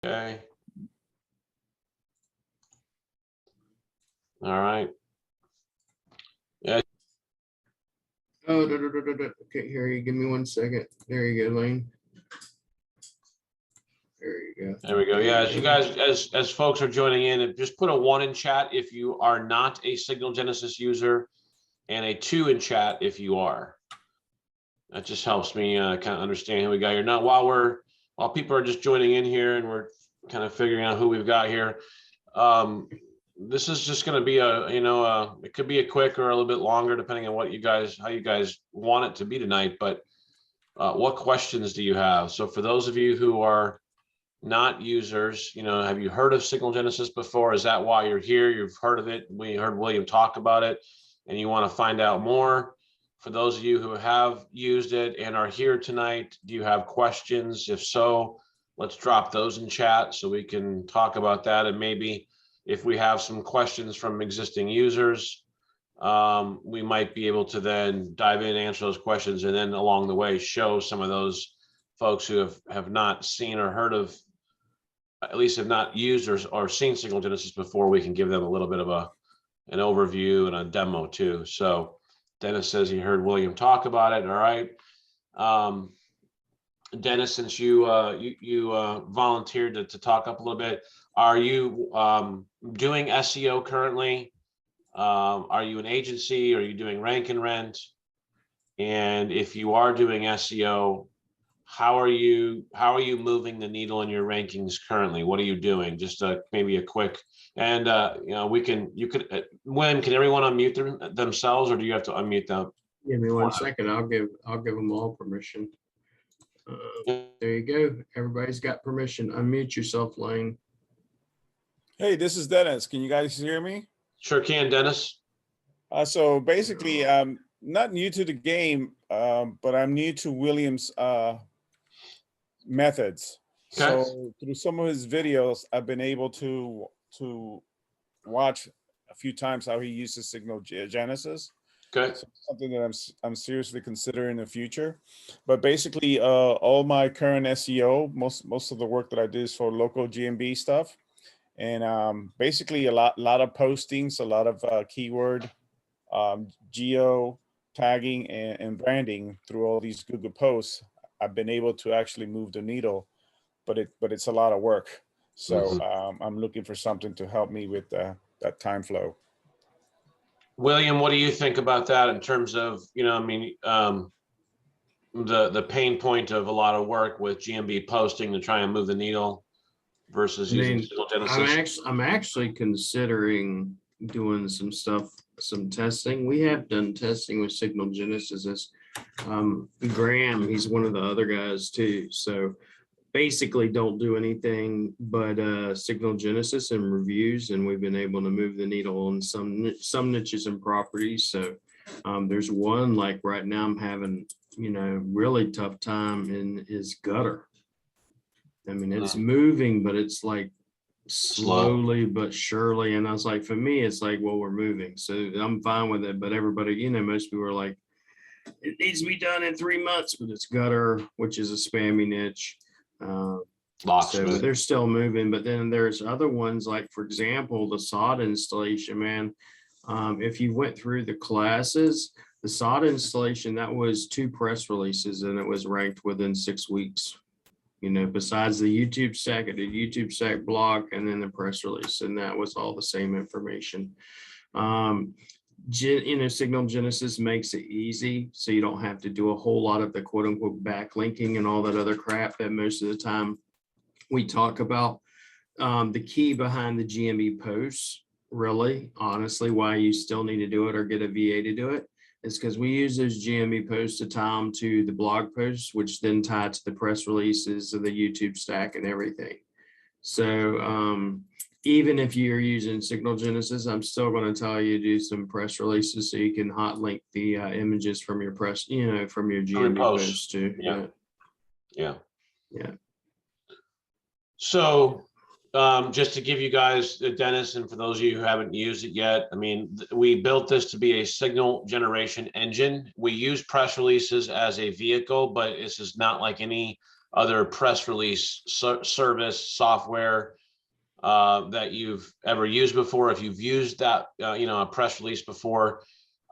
Okay. All right. Yeah. Oh, okay, here you give me 1 second. There you go, Lane. There you go. There we go. Yeah, as you guys, as folks are joining in, just put a 1 in chat if you are not a Signal Genesis user, and a 2 in chat if you are. That just helps me kind of understand who we got here. Now, while people are just joining in here and we're kind of figuring out who we've got here, this is just going to be it could be a quick or a little bit longer depending on how you guys want it to be tonight. But what questions do you have? So for those of you who are not users, have you heard of Signal Genesis before? Is that why you're here? You've heard of it. We heard William talk about it and you want to find out more. For those of you who have used it and are here tonight, do you have questions? If so, let's drop those in chat so we can talk about that. And maybe if we have some questions from existing users, we might be able to then dive in and answer those questions, and then along the way show some of those folks who have not seen or heard of, at least have not used or seen Signal Genesis before. We can give them a little bit of an overview and a demo too. So Dennis says he heard William talk about it. All right. Dennis, since you volunteered to talk up a little bit, are you doing SEO currently? Are you an agency? Are you doing rank and rent? And if you are doing SEO, how are you moving the needle in your rankings currently? What are you doing? Just maybe a quick, and William, can everyone unmute themselves, or do you have to unmute them? Give me 1 second. I'll give them all permission. There you go. Everybody's got permission. Unmute yourself, Lane. Hey, this is Dennis. Can you guys hear me? Sure can, Dennis. So basically, I'm not new to the game, but I'm new to William's methods. Okay. So through some of his videos, I've been able to watch a few times how he uses Signal Genesis. Okay. So something that I'm seriously considering in the future. But basically, all my current SEO, most of the work that I do is for local GMB stuff, and basically a lot of postings, a lot of keyword, geo tagging and branding through all these Google posts. I've been able to actually move the needle, but it's a lot of work. So I'm looking for something to help me with that time flow. William, what do you think about that in terms of, the pain point of a lot of work with GMB posting to try and move the needle versus using Signal Genesis? I'm actually considering doing some stuff, some testing. We have done testing with Signal Genesis. Graham, he's one of the other guys too. So basically don't do anything but Signal Genesis and reviews, and we've been able to move the needle on some niches and properties. So there's one, like right now I'm having really tough time in his gutter. I mean, it's moving, but it's like slowly but surely. And I was like, for me, it's like, well, we're moving, so I'm fine with it. But everybody, most people are like, it needs to be done in 3 months, but it's gutter, which is a spammy niche. So they're still moving. But then there's other ones, like for example, the sod installation, man. If you went through the classes, the sod installation, that was 2 press releases and it was ranked within 6 weeks. Besides the YouTube stack, I did YouTube stack blog and then the press release, and that was all the same information. Signal Genesis makes it easy, so you don't have to do a whole lot of the quote unquote backlinking and all that other crap that most of the time we talk about. The key behind the GMB posts, really, honestly, why you still need to do it or get a VA to do it, is because we use those GMB posts to tie them to the blog posts, which then tie to the press releases of the YouTube stack and everything. So even if you're using Signal Genesis, I'm still going to tell you to do some press releases so you can hot link the images from your press, from your GMB posts too. Yeah. So just to give you guys, Dennis, and for those of you who haven't used it yet, I mean, we built this to be a signal generation engine. We use press releases as a vehicle, but this is not like any other press release service software that you've ever used before. If you've used that, a press release before,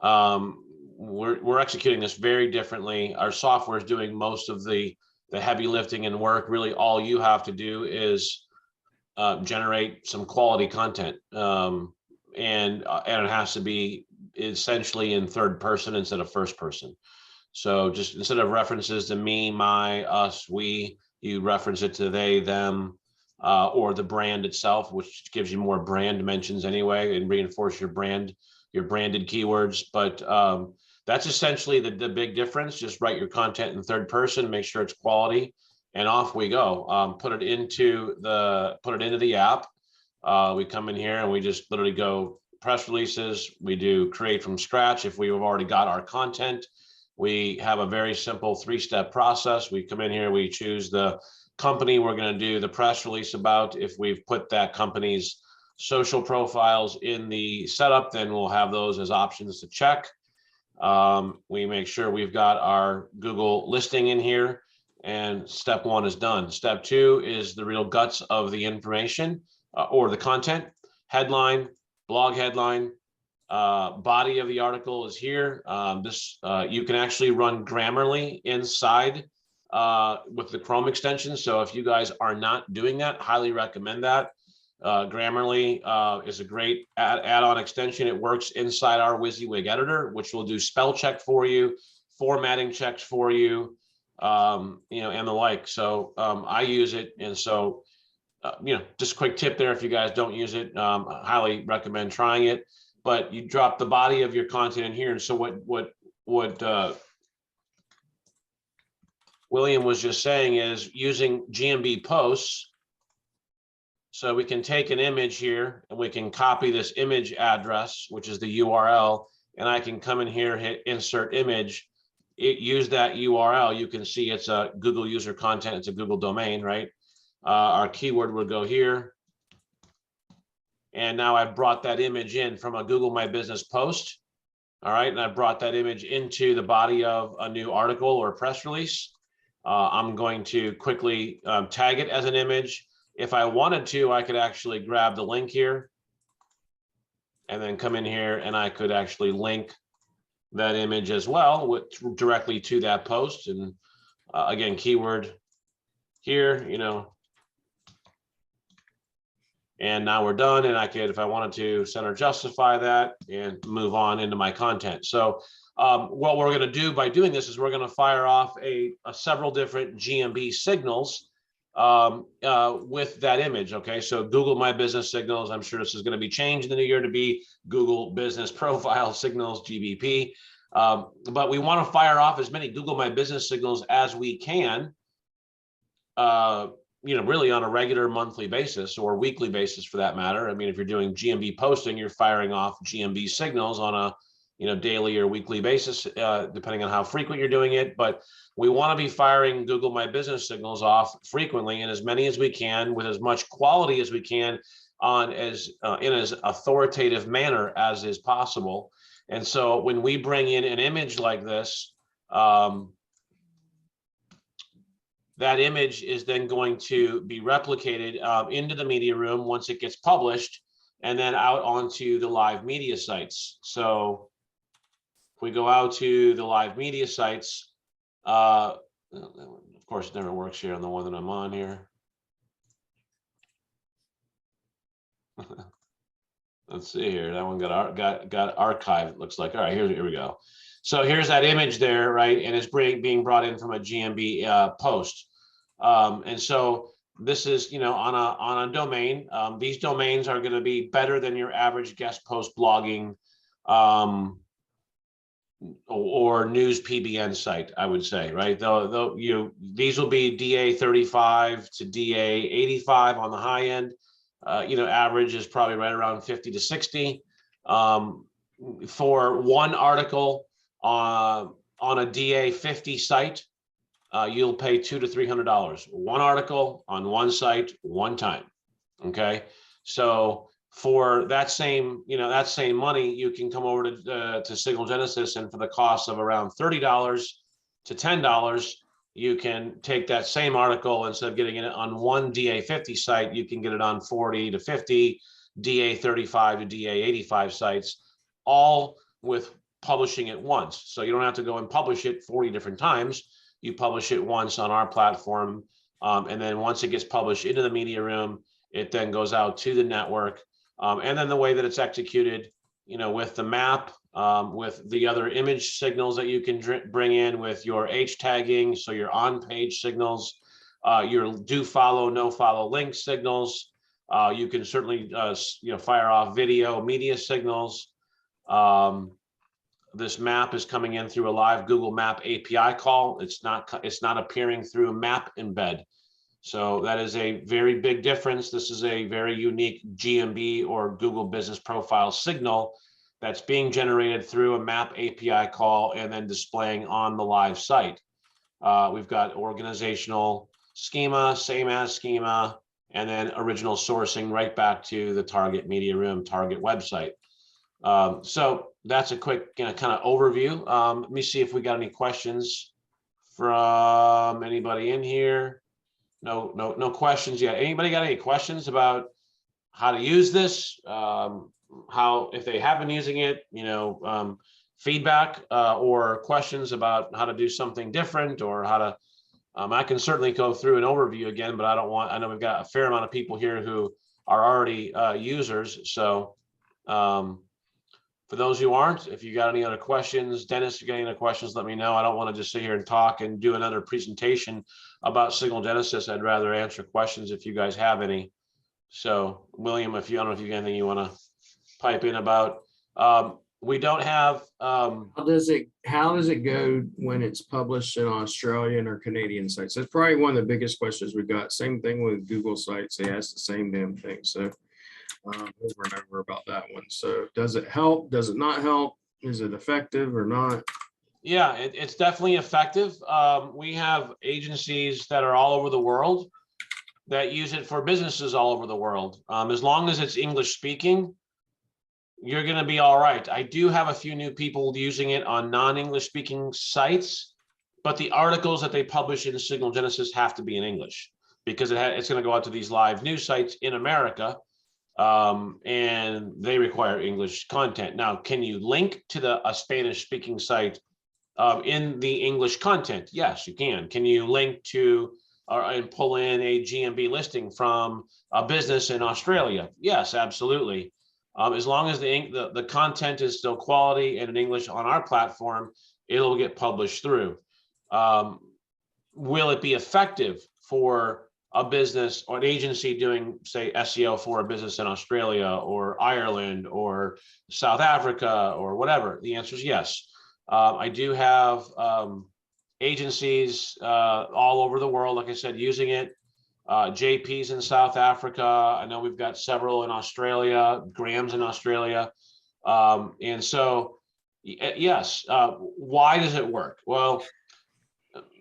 we're executing this very differently. Our software is doing most of the heavy lifting and work. Really, all you have to do is generate some quality content, and it has to be essentially in third person instead of first person. So just instead of references to me, my, us, we, you reference it to they, them, or the brand itself, which gives you more brand mentions anyway and reinforce your brand, your branded keywords. But that's essentially the big difference. Just write your content in third person, make sure it's quality, and off we go. Put it into the app. We come in here and we just literally go press releases. We do create from scratch. If we've already got our content, we have a very simple 3-step process. We come in here, we choose the company we're going to do the press release about. If we've put that company's social profiles in the setup, then we'll have those as options to check. We make sure we've got our Google listing in here, and step 1 is done. Step 2 is the real guts of the information or the content. Headline, blog headline, body of the article is here. You can actually run Grammarly inside with the Chrome extension. So if you guys are not doing that, highly recommend that. Grammarly is a great add-on extension. It works inside our WYSIWYG editor, which will do spell check for you, formatting checks for you, and the like. So I use it, and so just a quick tip there. If you guys don't use it, I highly recommend trying it. But you drop the body of your content in here, and so what William was just saying is using GMB posts. So we can take an image here and we can copy this image address, which is the URL, and I can come in here, hit insert image, use that URL. You can see it's a Google user content. It's a Google domain, right? Our keyword would go here. And now I've brought that image in from a Google My Business post. All right, and I brought that image into the body of a new article or press release. I'm going to quickly tag it as an image. If I wanted to, I could actually grab the link here and then come in here and I could actually link that image as well directly to that post. And again, keyword here, and now we're done. And I could, if I wanted to, center justify that and move on into my content. So what we're going to do by doing this is we're going to fire off several different GMB signals with that image. Okay, so Google My Business signals. I'm sure this is going to be changed in the new year to be Google Business Profile signals, GBP. But we want to fire off as many Google My Business signals as we can, really on a regular monthly basis or weekly basis for that matter. I mean, if you're doing GMB posting, you're firing off GMB signals on a daily or weekly basis, depending on how frequent you're doing it. But we want to be firing Google My Business signals off frequently and as many as we can with as much quality as we can in as authoritative manner as is possible. And so when we bring in an image like this, that image is then going to be replicated into the media room once it gets published and then out onto the live media sites. So if we go out to the live media sites, of course, it never works here on the one that I'm on here. Let's see here. That one got archived, it looks like. All right, here we go. So here's that image there, right? And it's being brought in from a GMB post. And so this is, on a domain. These domains are going to be better than your average guest post blogging or news PBN site, I would say, right? These will be DA 35 to DA 85 on the high end. Average is probably right around 50 to 60. For one article on a DA 50 site, you'll pay $200 to $300. One article on one site, one time. Okay, so for that same money, you can come over to Signal Genesys, and for the cost of around $30 to $10, you can take that same article, instead of getting it on one DA50 site, you can get it on 40 to 50, DA35 to DA85 sites, all with publishing it once. So you don't have to go and publish it 40 different times. You publish it once on our platform. And then once it gets published into the media room, it then goes out to the network. And then the way that it's executed, with the map, with the other image signals that you can bring in with your H tagging, so your on-page signals, your do follow, no follow link signals. You can certainly, fire off video media signals. This map is coming in through a live Google Map API call. It's not appearing through a map embed. So that is a very big difference. This is a very unique GMB or Google Business Profile signal that's being generated through a map API call and then displaying on the live site. We've got organizational schema, same as schema, and then original sourcing right back to the target media room, target website. So that's a quick kind of overview. Let me see if we got any questions from anybody in here. No questions yet. Anybody got any questions about how to use this? How, if they have been using it, feedback or questions about how to do something different, or how to, I can certainly go through an overview again, but I know we've got a fair amount of people here who are already users. So for those who aren't, if you got any other questions, Dennis, if you got any other questions, let me know. I don't want to just sit here and talk and do another presentation about Signal Genesis. I'd rather answer questions if you guys have any. So William, I don't know if you got anything you want to pipe in about. We don't have. How does it go when it's published in Australian or Canadian sites? That's probably one of the biggest questions we got. Same thing with Google sites. They ask the same damn thing. So over and over about that one. So does it help? Does it not help? Is it effective or not? Yeah, it's definitely effective. We have agencies that are all over the world that use it for businesses all over the world. As long as it's English speaking, you're going to be all right. I do have a few new people using it on non-English speaking sites, but the articles that they publish in Signal Genesis have to be in English, because it's going to go out to these live news sites in America. And they require English content. Now, can you link to a Spanish speaking site in the English content? Yes, you can. Can you link to and pull in a GMB listing from a business in Australia? Yes, absolutely. As long as the content is still quality and in English on our platform, it'll get published through. Will it be effective for a business or an agency doing, say, SEO for a business in Australia or Ireland or South Africa or whatever? The answer is yes. I do have agencies all over the world, like I said, using it. JP's in South Africa. I know we've got several in Australia, Graham's in Australia. And so, yes, why does it work? Well,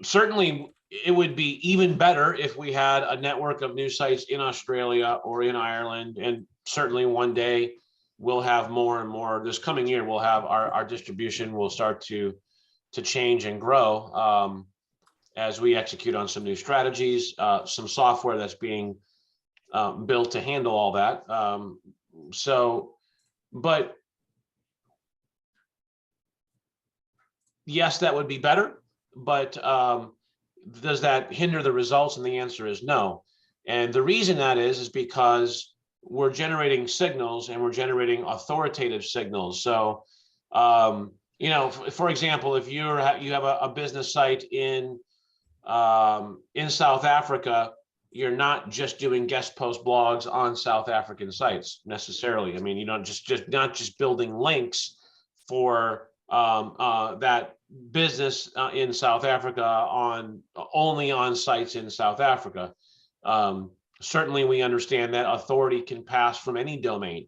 certainly it would be even better if we had a network of news sites in Australia or in Ireland. And certainly one day we'll have more and more. This coming year, we'll have our distribution will start to change and grow as we execute on some new strategies, some software that's being built to handle all that. But yes, that would be better, but does that hinder the results? And the answer is no. And the reason that is because we're generating signals and we're generating authoritative signals. So, for example, if you have a business site in South Africa, you're not just doing guest post blogs on South African sites necessarily. I mean, you know, not just building links for that business in South Africa only on sites in South Africa. Certainly, we understand that authority can pass from any domain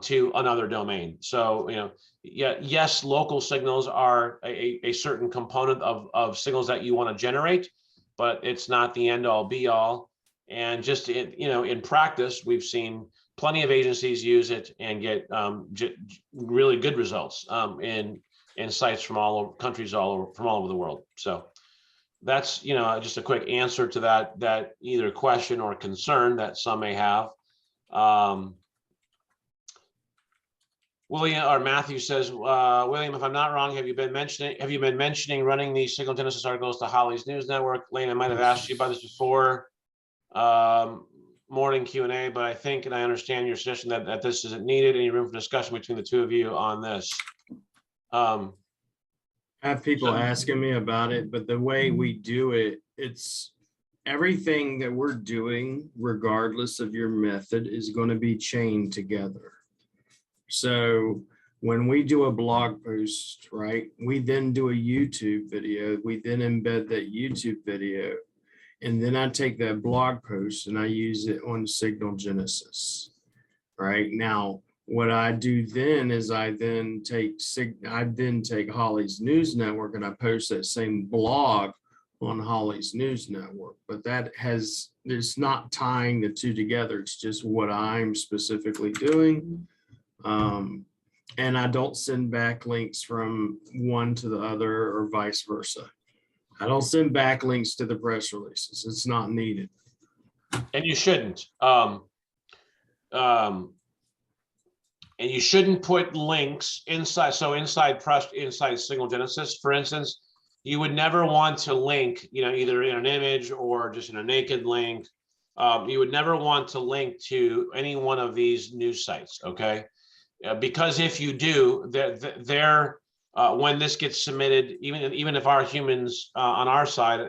to another domain. So, yes, local signals are a certain component of signals that you want to generate, but it's not the end all be all. And just in practice, we've seen plenty of agencies use it and get really good results in sites from countries from all over the world. So that's, just a quick answer to that either question or concern that some may have. William or Matthew says, William, if I'm not wrong, have you been mentioning running these Signal Genesis articles to Holly's News Network? Lane, I might have asked you about this before. Morning Q&A, but I think, and I understand your suggestion that this isn't needed. Any room for discussion between the two of you on this? I have people asking me about it, but the way we do it, it's everything that we're doing, regardless of your method, is going to be chained together. So when we do a blog post, right, we then do a YouTube video, we then embed that YouTube video, and then I take that blog post and I use it on Signal Genesis. Right now, what I do then is I then take Holly's News Network and I post that same blog on Holly's News Network. But it's not tying the two together. It's just what I'm specifically doing. And I don't send backlinks from one to the other or vice versa. I don't send backlinks to the press releases. It's not needed. And you shouldn't. And you shouldn't put links inside. So inside Signal Genesis, for instance, you would never want to link, either in an image or just in a naked link. You would never want to link to any one of these news sites, okay? Because if you do, when this gets submitted, even if our humans on our side,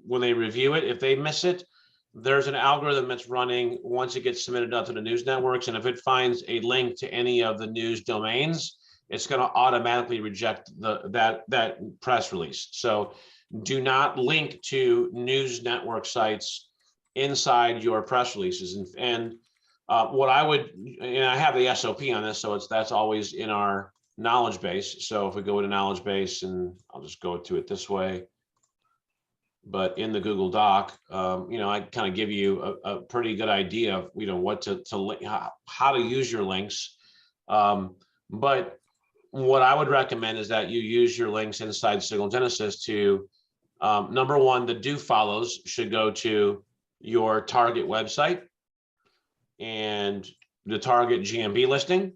when they review it, if they miss it, there's an algorithm that's running once it gets submitted out to the news networks. And if it finds a link to any of the news domains, it's going to automatically reject that press release. So do not link to news network sites inside your press releases. And what I would, and I have the SOP on this, so that's always in our knowledge base. So if we go to knowledge base, and I'll just go to it this way, but in the Google Doc, I kind of give you a pretty good idea of, what to link, how to use your links. But what I would recommend is that you use your links inside Signal Genesis to, number one, the do follows should go to your target website and the target GMB listing,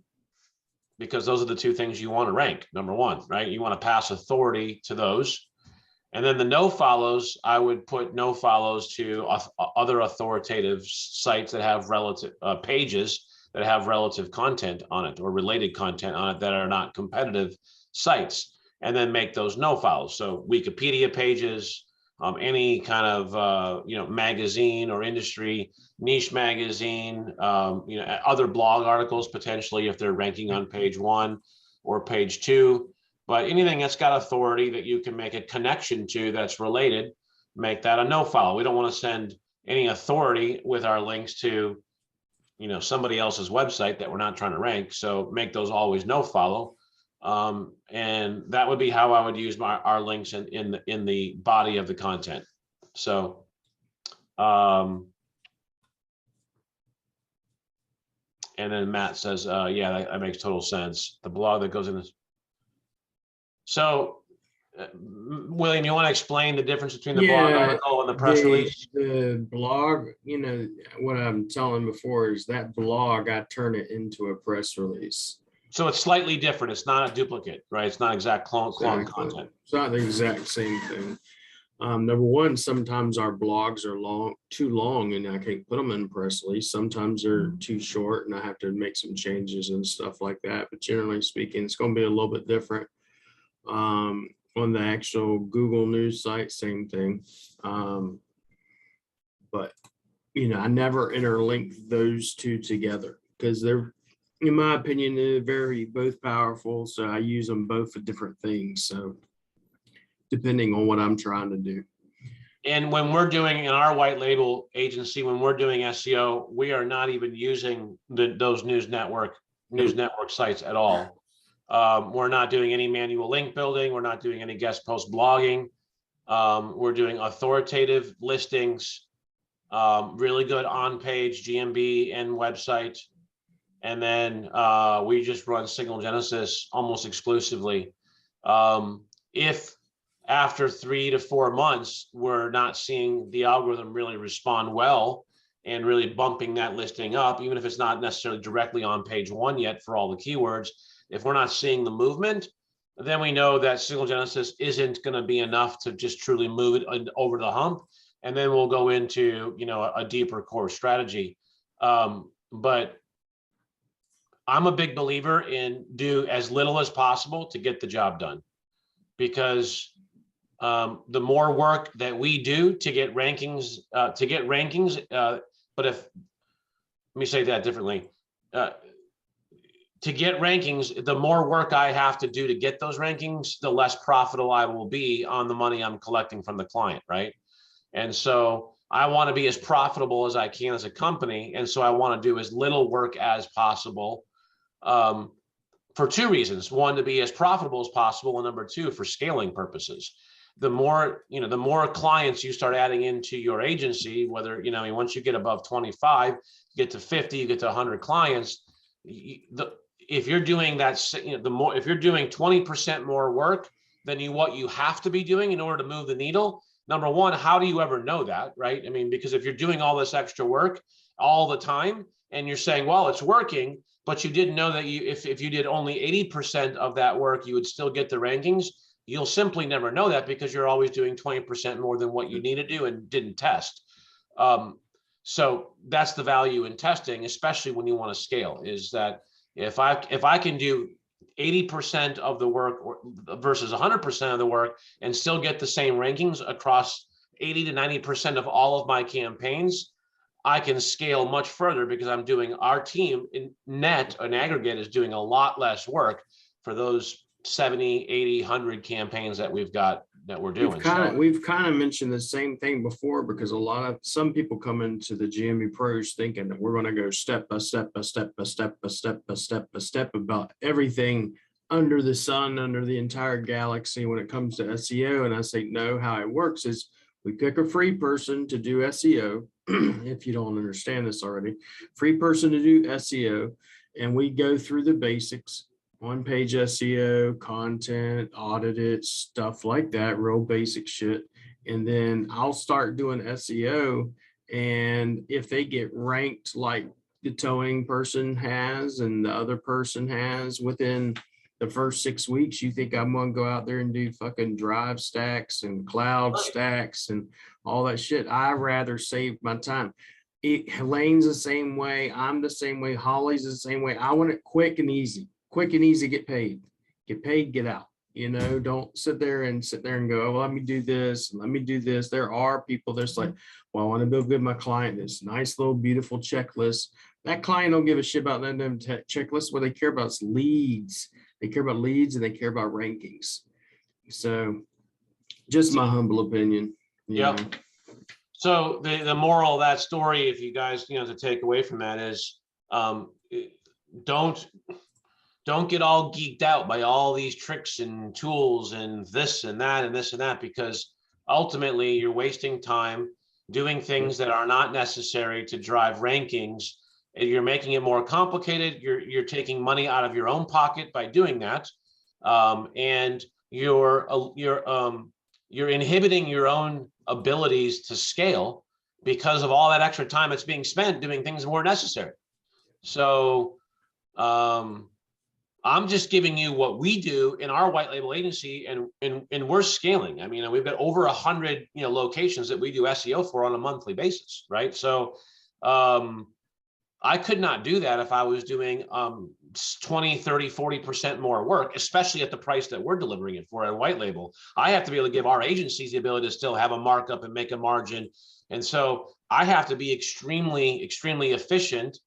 because those are the two things you want to rank, number one, right? You want to pass authority to those. And then the no follows, I would put no follows to other authoritative sites that have relative pages that have relative content on it or related content on it that are not competitive sites, and then make those no follows. So Wikipedia pages, any kind of magazine or industry niche magazine, other blog articles potentially if they're ranking on page 1 or page 2. But anything that's got authority that you can make a connection to that's related, make that a no follow. We don't want to send any authority with our links to, somebody else's website that we're not trying to rank. So make those always no follow. And that would be how I would use our links in the body of the content. So, and then Matt says, yeah, that makes total sense. The blog that goes in this. So, William, you want to explain the difference between the blog article and the press release? The blog, what I'm telling before is that blog, I turn it into a press release. So it's slightly different. It's not a duplicate, right? It's not exact clone content. It's not the exact same thing. Number one, sometimes our blogs are too long and I can't put them in press release. Sometimes they're too short and I have to make some changes and stuff like that. But generally speaking, it's going to be a little bit different. On the actual Google News site, same thing. But, I never interlink those two together because they're, in my opinion, they're both powerful. So I use them both for different things. So depending on what I'm trying to do. And when we're doing in our white label agency, when we're doing SEO, we are not even using those news network sites at all. We're not doing any manual link building. We're not doing any guest post blogging. We're doing authoritative listings, really good on-page GMB and website. And then we just run Signal Genesis almost exclusively. If after 3 to 4 months, we're not seeing the algorithm really respond well and really bumping that listing up, even if it's not necessarily directly on page 1 yet for all the keywords. If we're not seeing the movement, then we know that Signal Genesis isn't going to be enough to just truly move it over the hump. And then we'll go into, a deeper core strategy. But I'm a big believer in do as little as possible to get the job done, because the more work that we do to get rankings, but let me say that differently. To get rankings, the more work I have to do to get those rankings, the less profitable I will be on the money I'm collecting from the client, right? And so I want to be as profitable as I can as a company. And so I want to do as little work as possible, for 2 reasons. 1, to be as profitable as possible, and number 2, for scaling purposes. The more clients you start adding into your agency, whether, once you get above 25, you get to 50, you get to 100 clients, if you're doing that, if you're doing 20% more work than what you have to be doing in order to move the needle, number 1, how do you ever know that, right? I mean, because if you're doing all this extra work all the time and you're saying, well, it's working, but you didn't know that if you did only 80% of that work, you would still get the rankings, you'll simply never know that because you're always doing 20% more than what you need to do and didn't test. So that's the value in testing, especially when you want to scale, is that if I can do 80% of the work versus 100% of the work and still get the same rankings across 80 to 90% of all of my campaigns, I can scale much further because our team in net and aggregate is doing a lot less work for those 70, 80, 100 campaigns that we've got that we're doing. We've kind of mentioned the same thing before, because some people come into the GMB Pros thinking that we're going to go step by step about everything under the sun, under the entire galaxy when it comes to SEO. And I say, no, how it works is we pick a free person to do SEO. If you don't understand this already, free person to do SEO. And we go through the basics, on-page SEO, content, audited, stuff like that, real basic shit. And then I'll start doing SEO. And if they get ranked like the towing person has and the other person has within the first 6 weeks, you think I'm going to go out there and do fucking drive stacks and cloud stacks and all that shit? I rather save my time. Lane's the same way. I'm the same way. Holly's the same way. I want it quick and easy. Quick and easy, get paid, get out. Don't sit there and go, oh, let me do this. Let me do this. There are people that's like, well, I want to build good my client, this nice little beautiful checklist. That client don't give a shit about them checklists. What they care about is leads. They care about leads and they care about rankings. So just my humble opinion. Yep. So the moral of that story, if you guys, to take away from that is, don't get all geeked out by all these tricks and tools and this and that and this and that, because ultimately you're wasting time doing things that are not necessary to drive rankings. You're making it more complicated. You're taking money out of your own pocket by doing that, and you're inhibiting your own abilities to scale because of all that extra time that's being spent doing things more necessary. So I'm just giving you what we do in our white label agency, and we're scaling. I mean, we've got over 100 locations that we do SEO for on a monthly basis, right? So I could not do that if I was doing 20, 30, 40% more work, especially at the price that we're delivering it for at white label. I have to be able to give our agencies the ability to still have a markup and make a margin. And so I have to be extremely, extremely efficient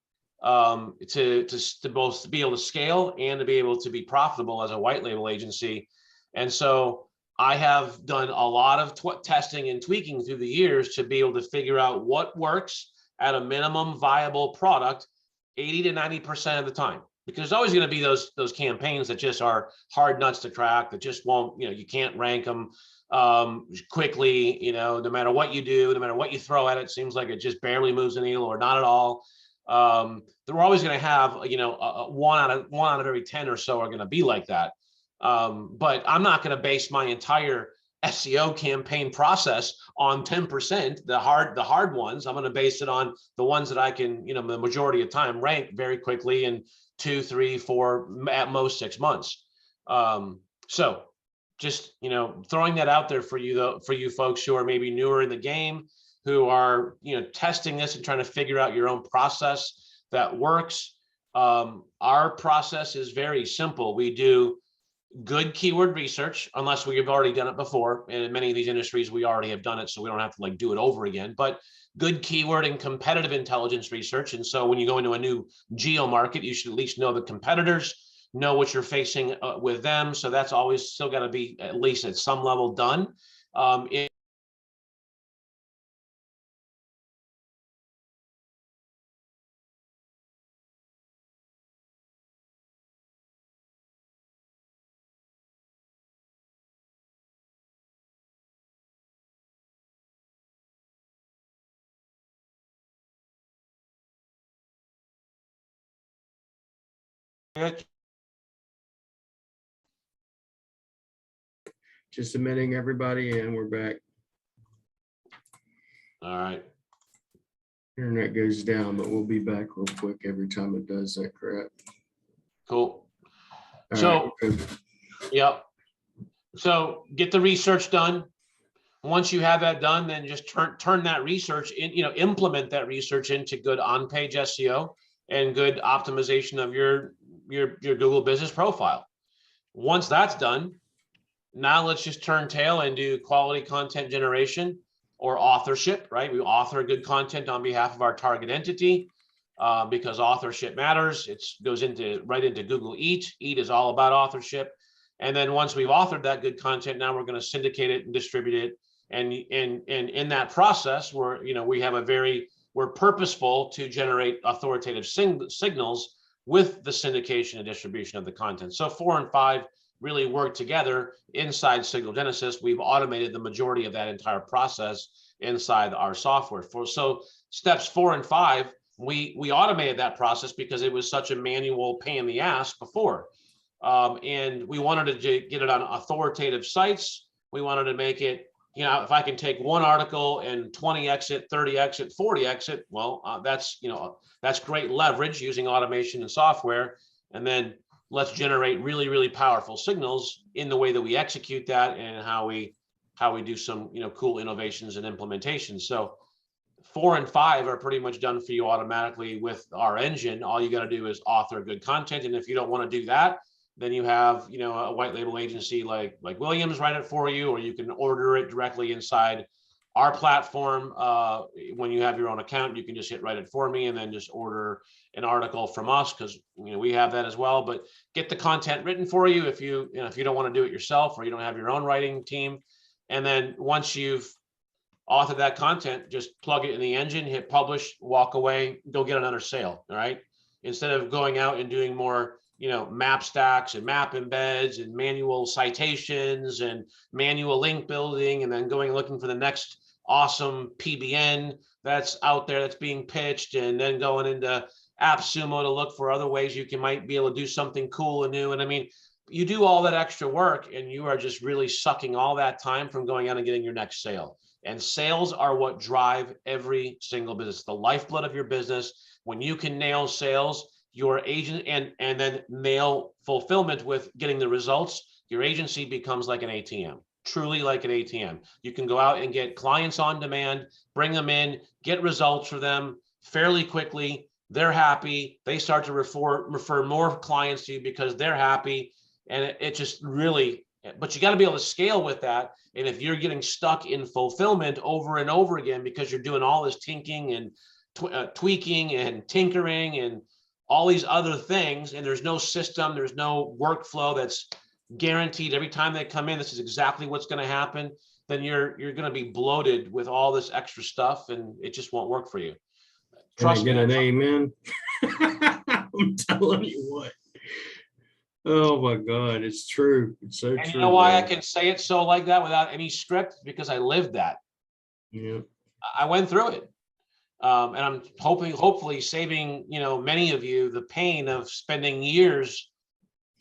to both be able to scale and to be able to be profitable as a white label agency. And so I have done a lot of testing and tweaking through the years to be able to figure out what works at a minimum viable product 80 to 90% of the time, because there's always going to be those campaigns that just are hard nuts to crack, that just won't, you can't rank them quickly, no matter what you do, no matter what you throw at it, seems like it just barely moves the needle or not at all. We're always going to have, one out of every 10 or so are going to be like that. But I'm not going to base my entire SEO campaign process on 10%, the hard ones. I'm going to base it on the ones that I can, the majority of time rank very quickly in 2, 3, 4, at most 6 months. So just, throwing that out there for you, though, for you folks who are maybe newer in the game, who are, testing this and trying to figure out your own process that works. Our process is very simple. We do good keyword research, unless we've already done it before. And in many of these industries, we already have done it, so we don't have to do it over again. But good keyword and competitive intelligence research. And so when you go into a new geo market, you should at least know the competitors, know what you're facing with them. So that's always still got to be at least at some level done. Just admitting everybody, and we're back. All right. Internet goes down, but we'll be back real quick every time it does that crap. Cool. All So, right, yep. So get the research done. Once you have that done, then just turn that research in, implement that research into good on-page SEO and good optimization of your Google business profile. Once that's done, now let's just turn tail and do quality content generation or authorship, right? We author good content on behalf of our target entity because authorship matters. It goes right into Google Eat. Eat is all about authorship. And then once we've authored that good content, now we're going to syndicate it and distribute it. And in that process, we're purposeful to generate authoritative signals with the syndication and distribution of the content. So 4 and 5 really work together inside Signal Genesis. We've automated the majority of that entire process inside our software. So steps 4 and 5, we automated that process because it was such a manual pain in the ass before. And we wanted to get it on authoritative sites. We wanted to make it, if I can take one article and 20x it, 30x it, 40x it, well, that's great leverage using automation and software. And then let's generate really, really powerful signals in the way that we execute that and how we do some, cool innovations and implementations. So 4 and 5 are pretty much done for you automatically with our engine. All you got to do is author good content. And if you don't want to do that, then you have, a white label agency like Williams write it for you, or you can order it directly inside our platform. When you have your own account, you can just hit write it for me and then just order an article from us, because we have that as well. But get the content written for you if you don't want to do it yourself, or you don't have your own writing team. And then once you've authored that content, just plug it in the engine, hit publish, walk away, go get another sale. All right. Instead of going out and doing more map stacks and map embeds and manual citations and manual link building, and then going looking for the next awesome PBN that's out there that's being pitched, and then going into AppSumo to look for other ways you might be able to do something cool and new. And I mean, you do all that extra work and you are just really sucking all that time from going out and getting your next sale. And sales are what drive every single business, the lifeblood of your business. When you can nail sales, your agent and then nail fulfillment with getting the results, your agency becomes like an ATM, truly like an ATM. You can go out and get clients on demand, bring them in, get results for them fairly quickly. They're happy. They start to refer more clients to you because they're happy. And it just really, but you got to be able to scale with that. And if you're getting stuck in fulfillment over and over again because you're doing all this tinking and tweaking and tinkering and all these other things, and there's no system, there's no workflow that's guaranteed every time they come in, this is exactly what's going to happen, then you're going to be bloated with all this extra stuff, and it just won't work for you. Trust me. An amen. I'm telling you what. Oh my God, it's true. It's so and true. You know why man. I can say it so like that without any script? Because I lived that. Yeah. I went through it. And I'm hopefully saving, many of you the pain of spending years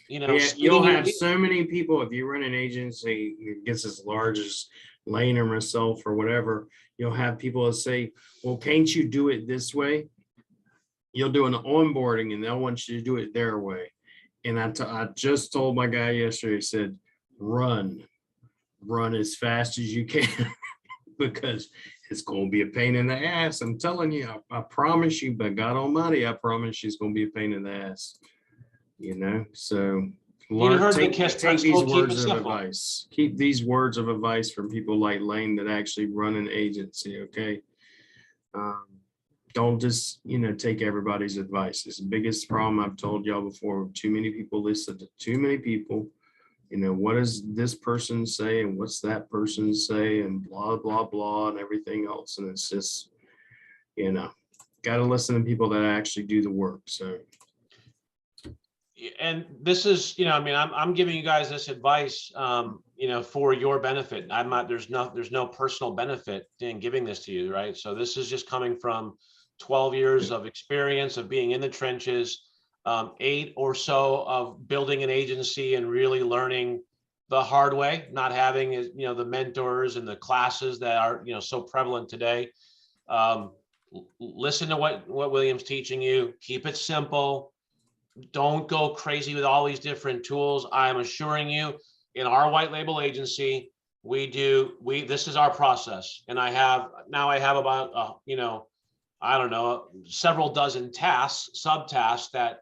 you know, Yeah, you'll spinning your have wheels. so many people, if you run an agency, it gets as large as Lane or myself or whatever, you'll have people that say, well, can't you do it this way? You'll do an onboarding and they'll want you to do it their way. And I just told my guy yesterday, I said, run as fast as you can because it's going to be a pain in the ass. I'm telling you, I promise you, by God Almighty, I promise you it's going to be a pain in the ass. You know, so heard the take KISS these principle, keep words it of simple. advice. Keep these words of advice from people like Lane that actually run an agency. Okay. Don't just, take everybody's advice. It's the biggest problem I've told y'all before. Too many people listen to too many people. What does this person say and what's that person say and blah, blah, blah, and everything else. And it's just, got to listen to people that actually do the work. So. And this is, I mean, I'm giving you guys this advice, for your benefit. There's no personal benefit in giving this to you, right? So this is just coming from 12 years of experience of being in the trenches, 8 or so of building an agency and really learning the hard way, not having, the mentors and the classes that are, so prevalent today. Listen to what William's teaching you. Keep it simple. Don't go crazy with all these different tools. I'm assuring you, in our white label agency, this is our process. And I have about, I don't know, several dozen tasks, subtasks that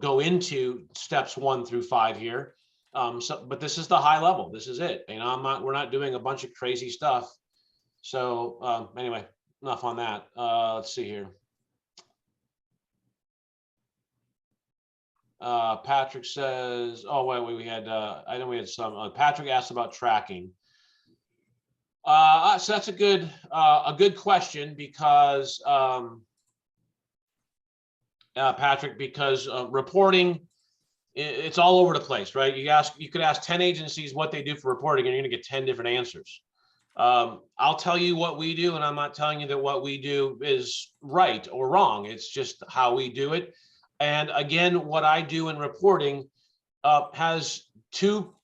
go into steps 1 through 5 here. But this is the high level. This is it. We're not doing a bunch of crazy stuff. So anyway, enough on that. Let's see here. Patrick says, oh, wait, we had, I know we had some, Patrick asked about tracking. So that's a good question because, Patrick, because reporting, it's all over the place, right? You could ask 10 agencies what they do for reporting and you're going to get 10 different answers. I'll tell you what we do, and I'm not telling you that what we do is right or wrong. It's just how we do it. And again, what I do in reporting has 2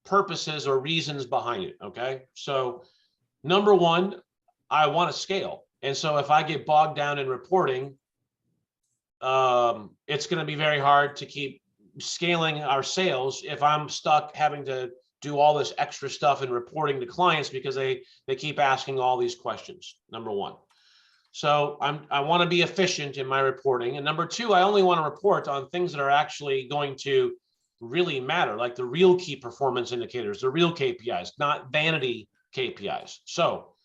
purposes or reasons behind it. Okay. So number 1, I want to scale. And so if I get bogged down in reporting, it's going to be very hard to keep scaling our sales if I'm stuck having to do all this extra stuff in reporting to clients because they keep asking all these questions. Number 1. So I want to be efficient in my reporting. And number 2, I only want to report on things that are actually going to really matter, like the real key performance indicators, the real KPIs, not vanity KPIs. So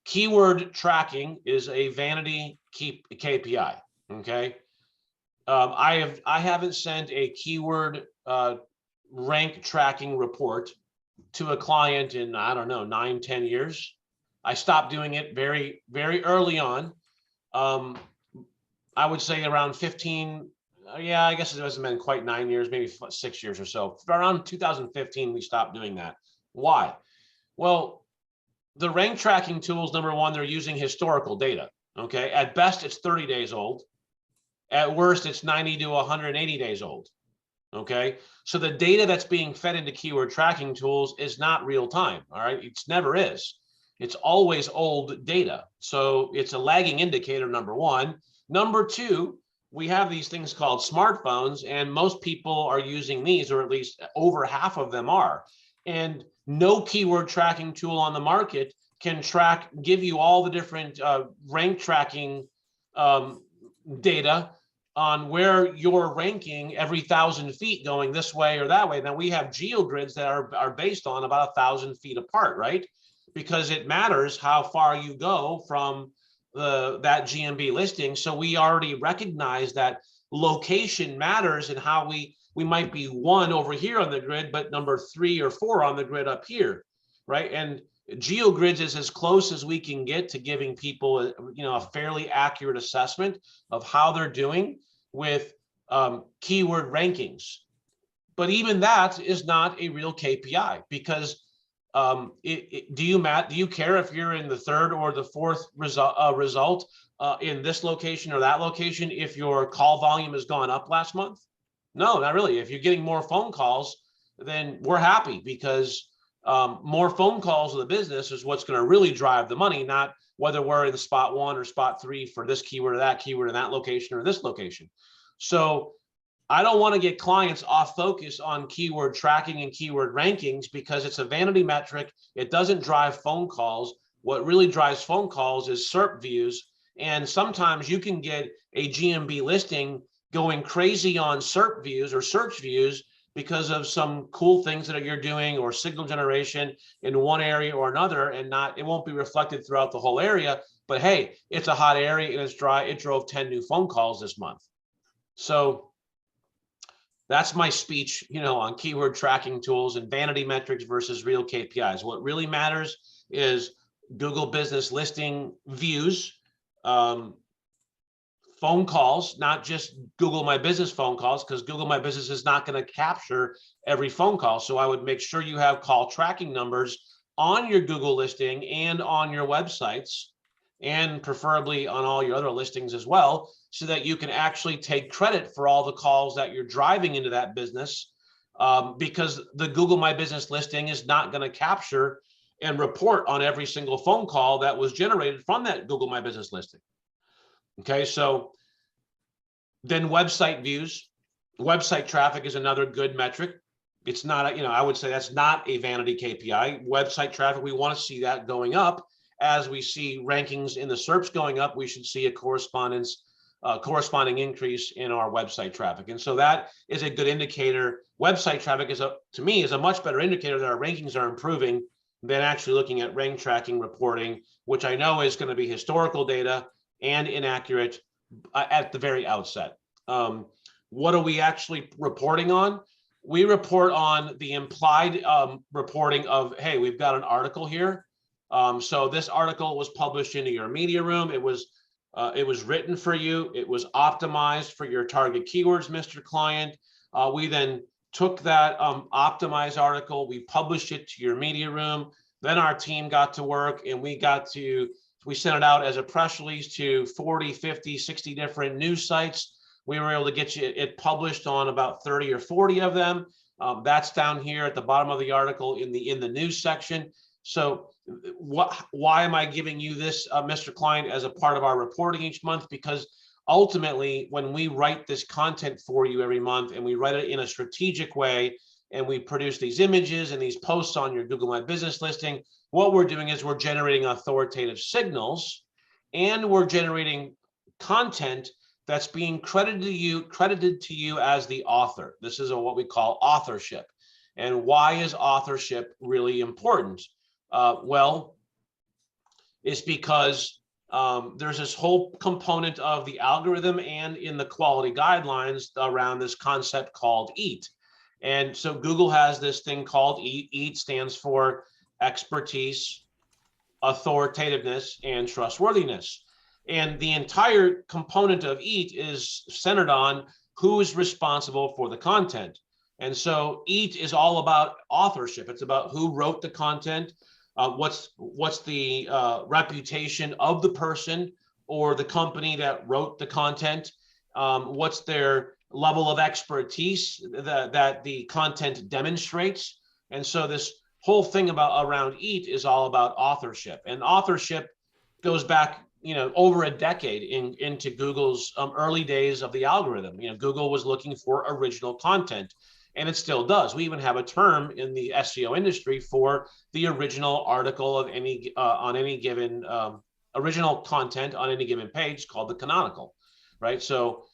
keyword tracking is a vanity KPI. Okay. I haven't sent a keyword rank tracking report to a client in, I don't know, 9-10 years. I stopped doing it very, very early on. I would say around 15. Yeah, I guess it hasn't been quite 9 years, maybe 6 years or so. Around 2015, we stopped doing that. Why? Well, the rank tracking tools, number 1, they're using historical data. Okay. At best, it's 30 days old. At worst, it's 90 to 180 days old. Okay. So the data that's being fed into keyword tracking tools is not real time. All right. It never is. It's always old data. So it's a lagging indicator, number 1. Number 2, we have these things called smartphones, and most people are using these, or at least over half of them are. And no keyword tracking tool on the market can give you all the different rank tracking data on where you're ranking every 1,000 feet going this way or that way. Now we have geogrids that are based on about 1,000 feet apart, right? Because it matters how far you go from that GMB listing. So we already recognize that location matters and how we might be 1 over here on the grid, but number 3 or 4 on the grid up here, right? And GeoGrids is as close as we can get to giving people a fairly accurate assessment of how they're doing with keyword rankings. But even that is not a real KPI because do you care if you're in the 3rd or the 4th result in this location or that location if your call volume has gone up last month? No, not really. If you're getting more phone calls, then we're happy, because more phone calls of the business is what's going to really drive the money, not whether we're in spot 1 or spot 3 for this keyword or that keyword in that location or this location. So I don't want to get clients off focus on keyword tracking and keyword rankings, because it's a vanity metric. It doesn't drive phone calls. What really drives phone calls is SERP views. And sometimes you can get a GMB listing going crazy on SERP views or search views because of some cool things that you're doing or signal generation in one area or another, and it won't be reflected throughout the whole area. But hey, it's a hot area and it's dry. It drove 10 new phone calls this month. So that's my speech, on keyword tracking tools and vanity metrics versus real KPIs. What really matters is Google business listing views, phone calls, not just Google My Business phone calls, because Google My Business is not going to capture every phone call. So I would make sure you have call tracking numbers on your Google listing and on your websites, and preferably on all your other listings as well, so that you can actually take credit for all the calls that you're driving into that business, because the Google My Business listing is not going to capture and report on every single phone call that was generated from that Google My Business listing. Okay, so then website views, website traffic is another good metric. It's not, I would say that's not a vanity KPI. Website traffic, we want to see that going up. As we see rankings in the SERPs going up, we should see a corresponding increase in our website traffic. And so that is a good indicator. Website traffic to me, is a much better indicator that our rankings are improving than actually looking at rank tracking reporting, which I know is going to be historical data and inaccurate at the very outset. What are we actually reporting on? We report on the implied reporting of, hey, we've got an article here. So this article was published into your media room. It was written for you. It was optimized for your target keywords, Mr. Client. We then took that optimized article, we published it to your media room. Then our team got to work and we sent it out as a press release to 40, 50, 60 different news sites. We were able to get it published on about 30 or 40 of them. That's down here at the bottom of the article in the news section. So why am I giving you this, Mr. Client, as a part of our reporting each month? Because ultimately, when we write this content for you every month and we write it in a strategic way, and we produce these images and these posts on your Google My Business listing, what we're doing is we're generating authoritative signals, and we're generating content that's being credited to you as the author. This is what we call authorship. And why is authorship really important? Well, it's because there's this whole component of the algorithm and in the quality guidelines around this concept called EAT. And so Google has this thing called EAT. EAT stands for expertise, authoritativeness, and trustworthiness. And the entire component of EAT is centered on who is responsible for the content. And so EAT is all about authorship. It's about who wrote the content, what's the reputation of the person or the company that wrote the content, what's their level of expertise that the content demonstrates. And so this whole thing around EAT is all about authorship. And authorship goes back, over a decade into Google's early days of the algorithm. Google was looking for original content, and it still does. We even have a term in the SEO industry for the original article of any on any given original content on any given page, called the canonical, right? So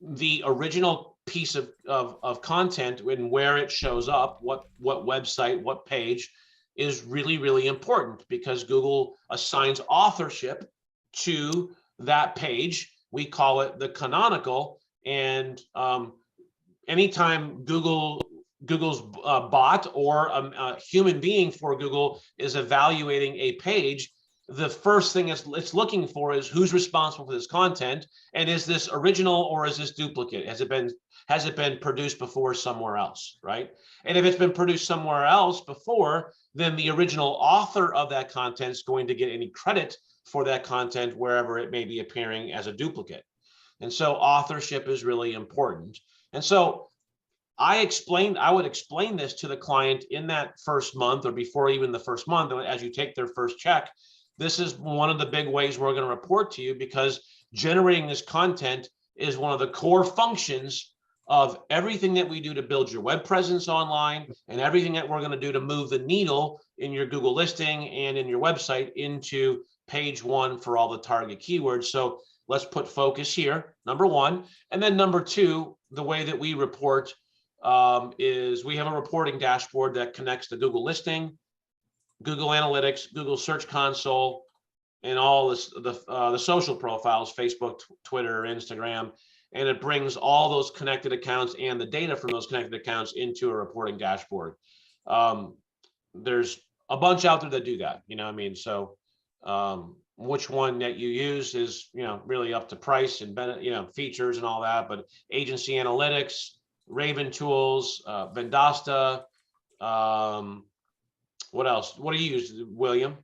the original piece of content and where it shows up, what website, what page, is really, really important, because Google assigns authorship to that page. We call it the canonical. And anytime Google's bot or a human being for Google is evaluating a page, the first thing it's looking for is who's responsible for this content, and is this original or is this duplicate? Has it been produced before somewhere else, right? And if it's been produced somewhere else before, then the original author of that content is going to get any credit for that content wherever it may be appearing as a duplicate. And so authorship is really important. And so I would explain this to the client in that first month or before even the first month, as you take their first check. This is one of the big ways we're going to report to you, because generating this content is one of the core functions of everything that we do to build your web presence online, and everything that we're going to do to move the needle in your Google listing and in your website into page one for all the target keywords. So let's put focus here, number one. And then number two, the way that we report is we have a reporting dashboard that connects the Google listing, Google Analytics, Google Search Console, and all this, the social profiles, Facebook, Twitter, Instagram, and it brings all those connected accounts and the data from those connected accounts into a reporting dashboard. There's a bunch out there that do that, you know what I mean? So which one that you use is, you know, really up to price and, you know, features and all that, but agency analytics, Raven tools, Vendasta, what else? What do you use, William?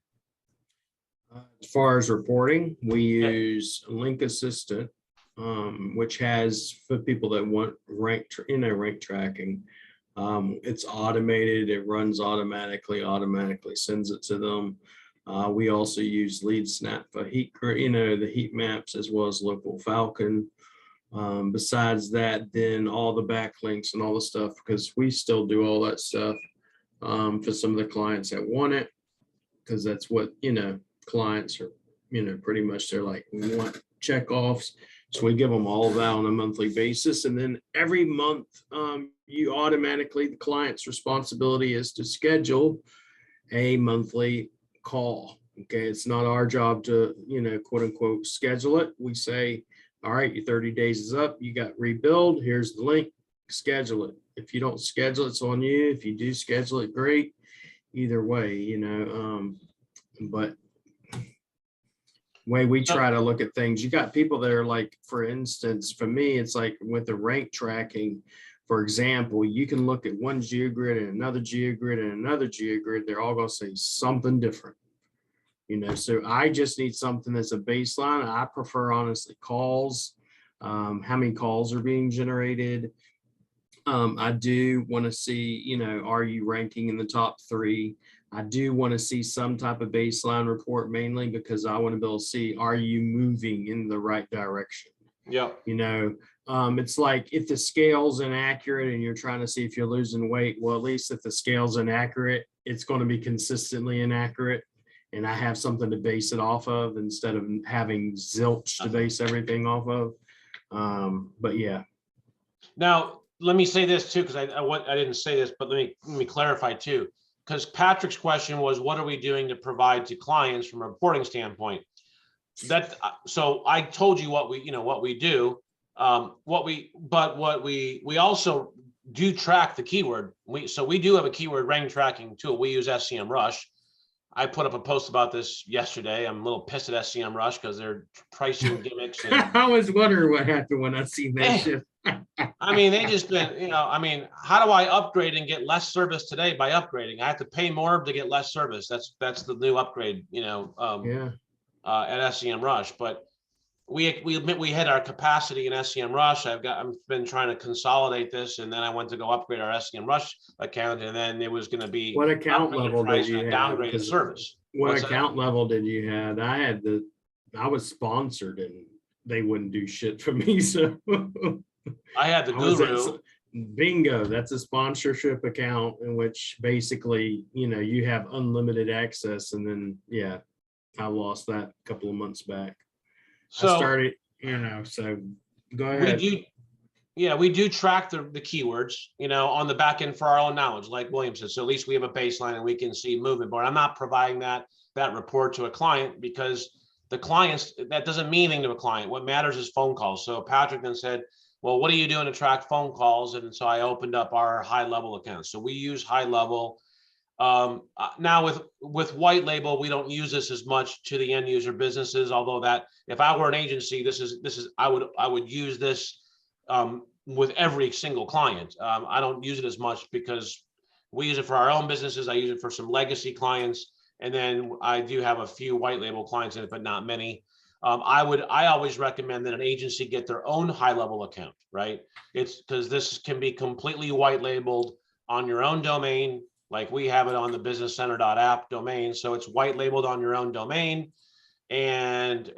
As far as reporting, we Yeah. use Link Assistant, which has, for people that want rank tracking, it's automated. It runs automatically sends it to them. We also use Lead Snap for heat, the heat maps, as well as Local Falcon. Besides that, then all the backlinks and all the stuff, because we still do all that stuff for some of the clients that want it, because that's what, clients are, pretty much, they're like, we want checkoffs. So we give them all of that on a monthly basis. And then every month, you automatically, the client's responsibility is to schedule a monthly call. Okay. It's not our job to, quote unquote, schedule it. We say, all right, your 30 days is up. You got rebuild. Here's the link. Schedule it. If you don't schedule, it's on you. If you do schedule it, great. Either way, but way we try to look at things, you got people that are like, for instance, for me, it's like with the rank tracking, for example, you can look at one geogrid and another geogrid and another geogrid. They're all going to say something different. So I just need something that's a baseline. I prefer, honestly, calls, how many calls are being generated. I do want to see, are you ranking in the top 3? I do want to see some type of baseline report, mainly because I want to be able to see, are you moving in the right direction? Yeah. It's like if the scale's inaccurate and you're trying to see if you're losing weight, well, at least if the scale's inaccurate, it's going to be consistently inaccurate. And I have something to base it off of instead of having zilch to base everything off of. But yeah. Now, let me say this too, because I didn't say this, but let me clarify too, because Patrick's question was, what are we doing to provide to clients from a reporting standpoint? So I told you what we do, we also do track the keyword. So we do have a keyword rank tracking tool. We use SEMrush. I put up a post about this yesterday. I'm a little pissed at SEMrush because they're pricing gimmicks. And I was wondering what happened when I seen that shit. I mean, they just been, how do I upgrade and get less service today by upgrading? I have to pay more to get less service. That's the new upgrade, at SEMrush. But we admit we hit our capacity in SEMrush. I've been trying to consolidate this, and then I went to go upgrade our SEMrush account, and then it was going to be what account level did you have? Downgraded service. What account level did you have? I was sponsored, and they wouldn't do shit for me. So I had the Guru. Bingo, that's a sponsorship account in which basically, you have unlimited access. And then, I lost that a couple of months back. So I started, so go ahead. We do track the keywords, on the back end for our own knowledge, like William said. So at least we have a baseline and we can see movement. But I'm not providing that report to a client, because the clients, that doesn't mean anything to a client. What matters is phone calls. So Patrick then said, well, what are you doing to track phone calls? And so I opened up our high level accounts. So we use high level. Now with white label, we don't use this as much to the end user businesses, although that if I were an agency, this is I would use this with every single client. I don't use it as much because we use it for our own businesses. I use it for some legacy clients, and then I do have a few white label clients in it, but not many. I always recommend that an agency get their own high level account, right? It's because this can be completely white labeled on your own domain, like we have it on the businesscenter.app domain. So it's white labeled on your own domain. And,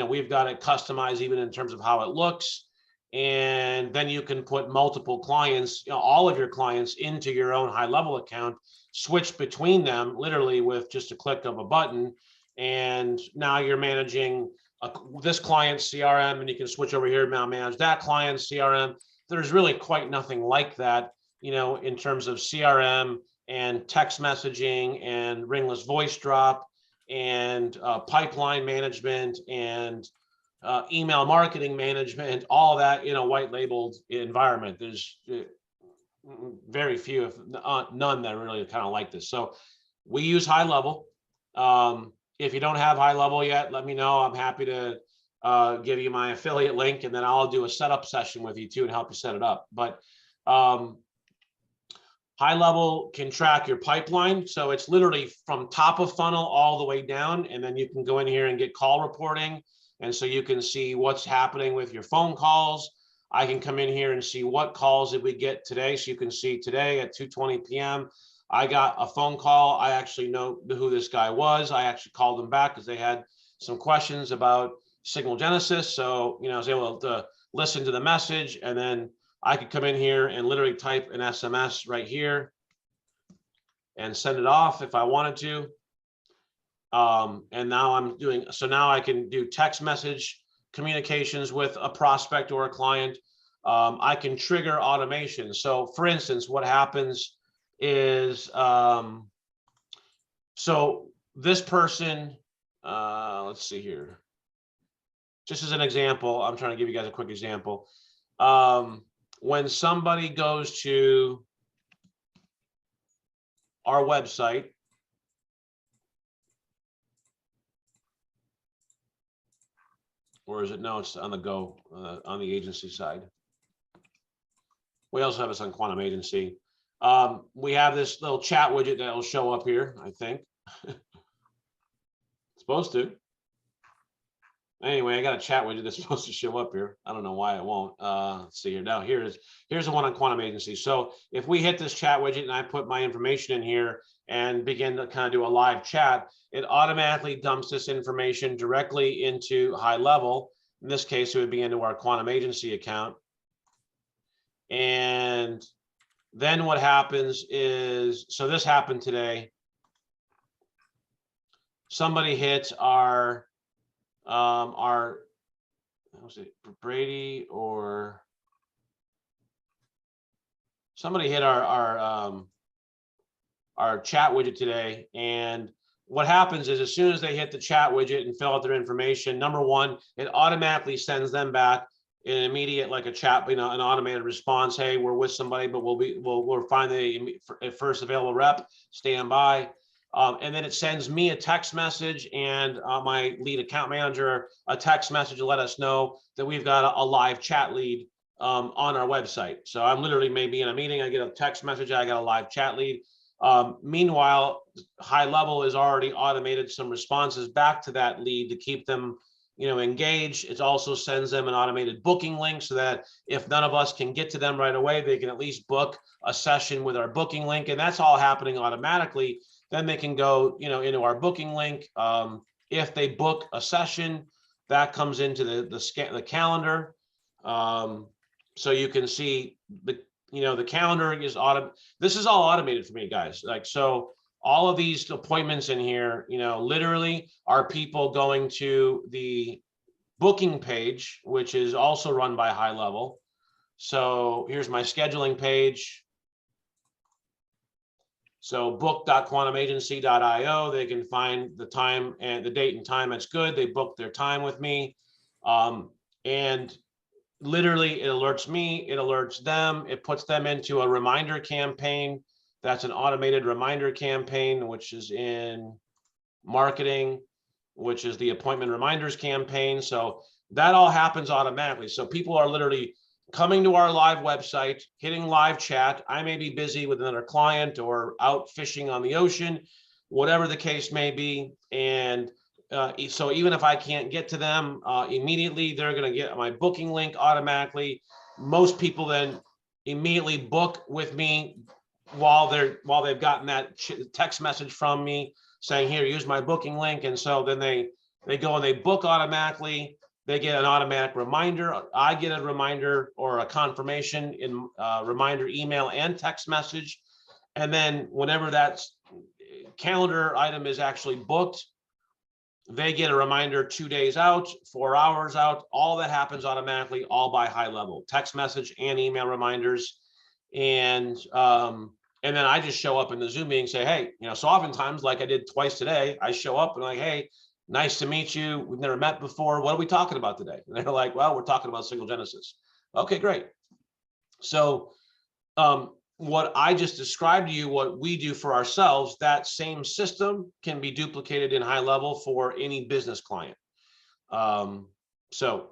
we've got it customized even in terms of how it looks. And then you can put multiple clients, all of your clients into your own high level account, switch between them literally with just a click of a button. And now you're managing this client's CRM, and you can switch over here and now manage that client's CRM. There's really quite nothing like that, in terms of CRM and text messaging and ringless voice drop and pipeline management and email marketing management, all that in a white labeled environment. There's very few, if none, that really kind of like this. So we use high level. If you don't have high level yet, let me know. I'm happy to give you my affiliate link, and then I'll do a setup session with you too and help you set it up. But high level can track your pipeline. So it's literally from top of funnel all the way down. And then you can go in here and get call reporting. And so you can see what's happening with your phone calls. I can come in here and see what calls did we get today. So you can see today at 2:20 p.m. I got a phone call. I actually know who this guy was. I actually called them back because they had some questions about Signal Genesys. So, I was able to listen to the message, and then I could come in here and literally type an SMS right here and send it off if I wanted to. And now now I can do text message communications with a prospect or a client. I can trigger automation. So for instance, what happens is, so this person, let's see here, just as an example, I'm trying to give you guys a quick example. When somebody goes to our website, or is it? No, it's on the go, on the agency side. We also have this on Quantum Agency. We have this little chat widget that will show up here, I think. It's supposed to. Anyway, I got a chat widget that's supposed to show up here. I don't know why it won't. Let's see here. Now here's the one on Quantum Agency. So if we hit this chat widget and I put my information in here and begin to kind of do a live chat, it automatically dumps this information directly into high level. In this case, it would be into our Quantum Agency account. And then what happens is, so this happened today. Somebody hit our was it Brady, or somebody hit our chat widget today. And what happens is, as soon as they hit the chat widget and fill out their information, number one, it automatically sends them back an immediate, like a chat, an automated response. Hey, we're with somebody, but we'll find the first available rep, stand by. And then it sends me a text message and my lead account manager a text message to let us know that we've got a live chat lead on our website. So I'm literally maybe in a meeting, I get a text message, I got a live chat lead. Meanwhile, high level has already automated some responses back to that lead to keep them, engaged. It also sends them an automated booking link so that if none of us can get to them right away, they can at least book a session with our booking link. And that's all happening automatically. Then they can go, into our booking link. If they book a session, that comes into the calendar. So you can see the calendar is this is all automated for me, guys. So all of these appointments in here, literally are people going to the booking page, which is also run by high level. So here's my scheduling page. So book.quantumagency.io, they can find the time and the date and time that's good. They book their time with me. And literally it alerts me, it alerts them, it puts them into a reminder campaign. That's an automated reminder campaign, which is in marketing, which is the appointment reminders campaign. So that all happens automatically. So people are literally coming to our live website, hitting live chat. I may be busy with another client or out fishing on the ocean, whatever the case may be. And So even if I can't get to them immediately, they're going to get my booking link automatically. Most people then immediately book with me while they've gotten that text message from me saying, here, use my booking link. And so then they go and they book automatically. They get an automatic reminder. I get a reminder or a confirmation in reminder email and text message. And then whenever that calendar item is actually booked, they get a reminder 2 days out, 4 hours out. All that happens automatically, all by High Level, text message and email reminders. And then I just show up in the Zoom meeting and say, hey, so oftentimes, like I did twice today, I show up and like, hey, nice to meet you. We've never met before. What are we talking about today? And they're like, well, we're talking about Signal Genesys. Okay, great. So what I just described to you, what we do for ourselves, that same system can be duplicated in High Level for any business client. So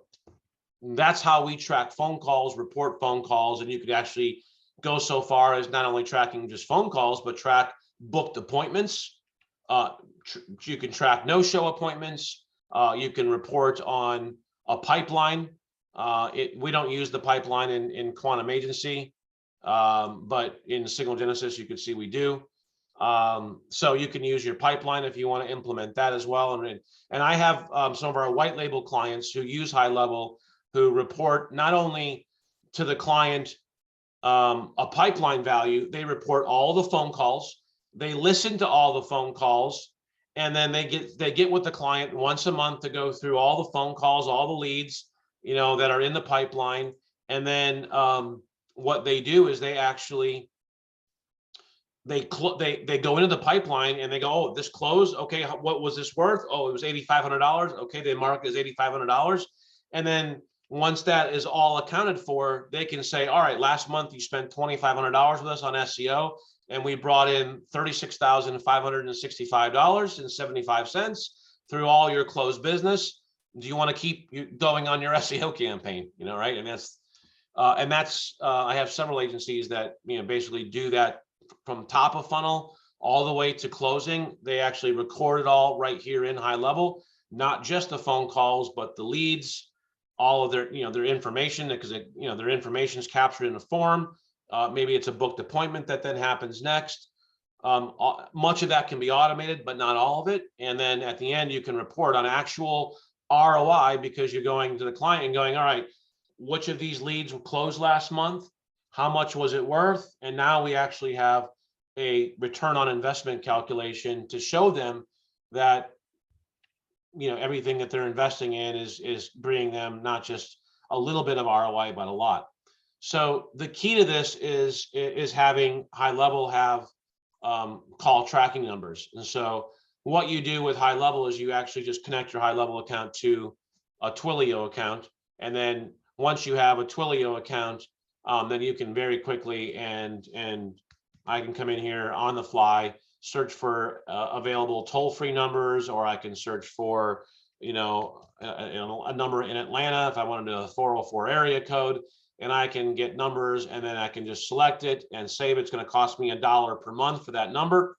that's how we track phone calls, report phone calls, and you could actually go so far as not only tracking just phone calls, but track booked appointments. You can track no-show appointments. You can report on a pipeline. We don't use the pipeline in Quantum Agency, but in Signal Genesys, you can see we do. So you can use your pipeline if you want to implement that as well. And I have some of our white label clients who use High Level, who report not only to the client a pipeline value, they report all the phone calls, they listen to all the phone calls, and then they get with the client once a month to go through all the phone calls, all the leads, that are in the pipeline. And then what they do is they actually they go into the pipeline and they go, oh, this closed. Okay, what was this worth? Oh, it was $8,500. Okay, they mark it as $8,500. And then once that is all accounted for, they can say, all right, last month you spent $2,500 with us on SEO, and we brought in $36,565.75 through all your closed business. Do you want to keep going on your SEO campaign? Right? And that's I have several agencies that basically do that from top of funnel all the way to closing. They actually record it all right here in High Level, not just the phone calls, but the leads, all of their their information, because their information is captured in a form. Maybe it's a booked appointment that then happens next. Much of that can be automated, but not all of it. And then at the end, you can report on actual ROI, because you're going to the client and going, all right, which of these leads were closed last month? How much was it worth? And now we actually have a return on investment calculation to show them that everything that they're investing in is bringing them not just a little bit of ROI, but a lot. So the key to this is having High Level have call tracking numbers. And so what you do with High Level is you actually just connect your High Level account to a Twilio account. And then once you have a Twilio account, then you can very quickly, and I can come in here on the fly, search for available toll-free numbers, or I can search for, a number in Atlanta if I wanted a 404 area code, and I can get numbers, and then I can just select it and save. It's going to cost me $1 per month for that number,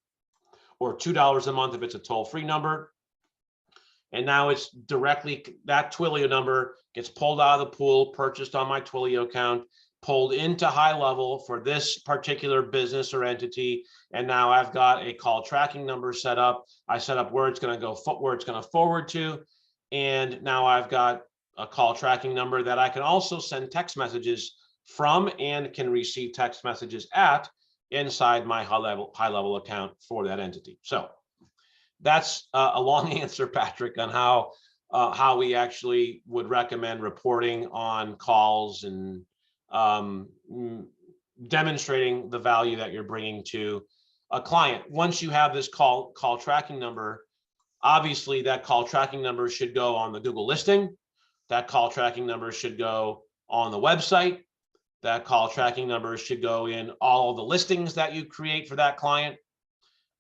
or $2 a month if it's a toll-free number. And now it's directly, that Twilio number gets pulled out of the pool, purchased on my Twilio account, pulled into High Level for this particular business or entity. And now I've got a call tracking number set up. I set up where it's going to go, where it's going to forward to. And now I've got a call tracking number that I can also send text messages from, and can receive text messages at inside my High Level account for that entity. So that's a long answer, Patrick, on how we actually would recommend reporting on calls and demonstrating the value that you're bringing to a client. Once you have this call tracking number, obviously that call tracking number should go on the Google listing. That call tracking number should go on the website. That call tracking number should go in all the listings that you create for that client.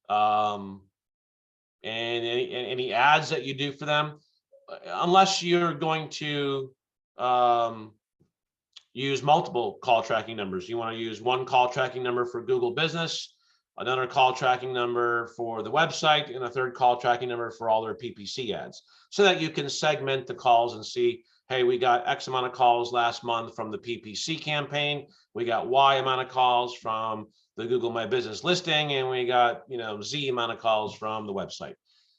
And any ads that you do for them, unless you're going to use multiple call tracking numbers. You want to use one call tracking number for Google Business, another call tracking number for the website, and a third call tracking number for all their PPC ads, so that you can segment the calls and see, hey, we got X amount of calls last month from the PPC campaign. We got Y amount of calls from the Google My Business listing, and we got, Z amount of calls from the website.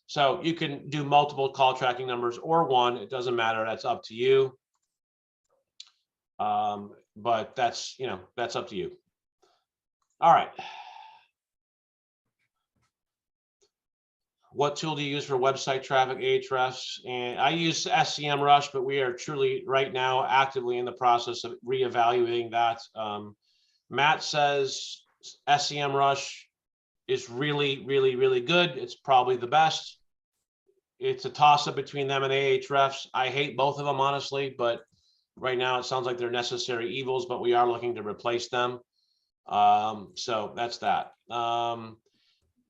So you can do multiple call tracking numbers or one, it doesn't matter, that's up to you. But that's up to you. All right. What tool do you use for website traffic, Ahrefs? And I use SEMrush, but we are truly right now actively in the process of reevaluating that. Matt says SEMrush is really, really, really good. It's probably the best. It's a toss-up between them and Ahrefs. I hate both of them, honestly, but right now it sounds like they're necessary evils, but we are looking to replace them. So that's that.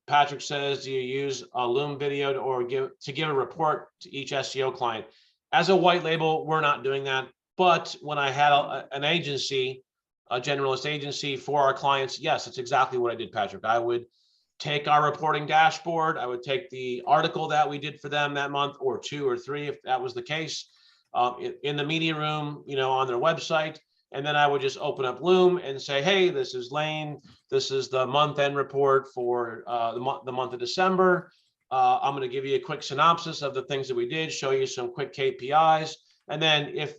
Patrick says, do you use a Loom video or give a report to each SEO client? As a white label, we're not doing that. But when I had an agency, a generalist agency for our clients, yes, it's exactly what I did, Patrick. I would take our reporting dashboard. I would take the article that we did for them that month, or 2 or 3, if that was the case, in the media room, on their website. And then I would just open up Loom and say, hey, this is Lane. This is the month-end report for the month of December. I'm going to give you a quick synopsis of the things that we did, show you some quick KPIs. And then if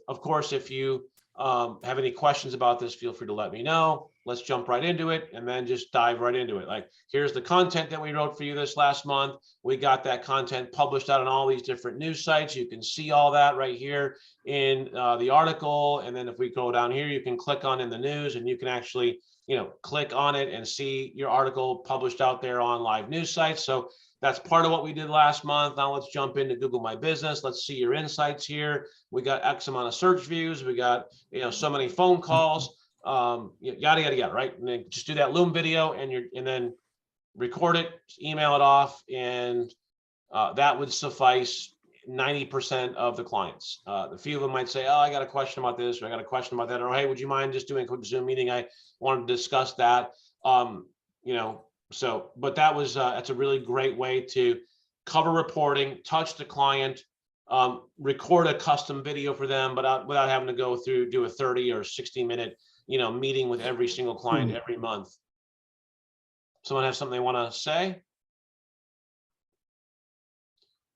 you have any questions about this, feel free to let me know. Let's jump right into it and then just dive right into it. Like, here's the content that we wrote for you this last month. We got that content published out on all these different news sites. You can see all that right here in the article. And then if we go down here, you can click on in the news and you can actually, click on it and see your article published out there on live news sites. So that's part of what we did last month. Now let's jump into Google My Business. Let's see your insights here. We got X amount of search views. We got, so many phone calls, yada, yada, yada, right? And then just do that Loom video and then record it, email it off, and that would suffice 90% of the clients. A few of them might say, oh, I got a question about this, or I got a question about that, or hey, would you mind just doing a quick Zoom meeting? I wanted to discuss that. So, but that's a really great way to cover reporting, touch the client, record a custom video for them, but without having to go through, do a 30 or 60-minute, meeting with every single client every month. Someone have something they want to say?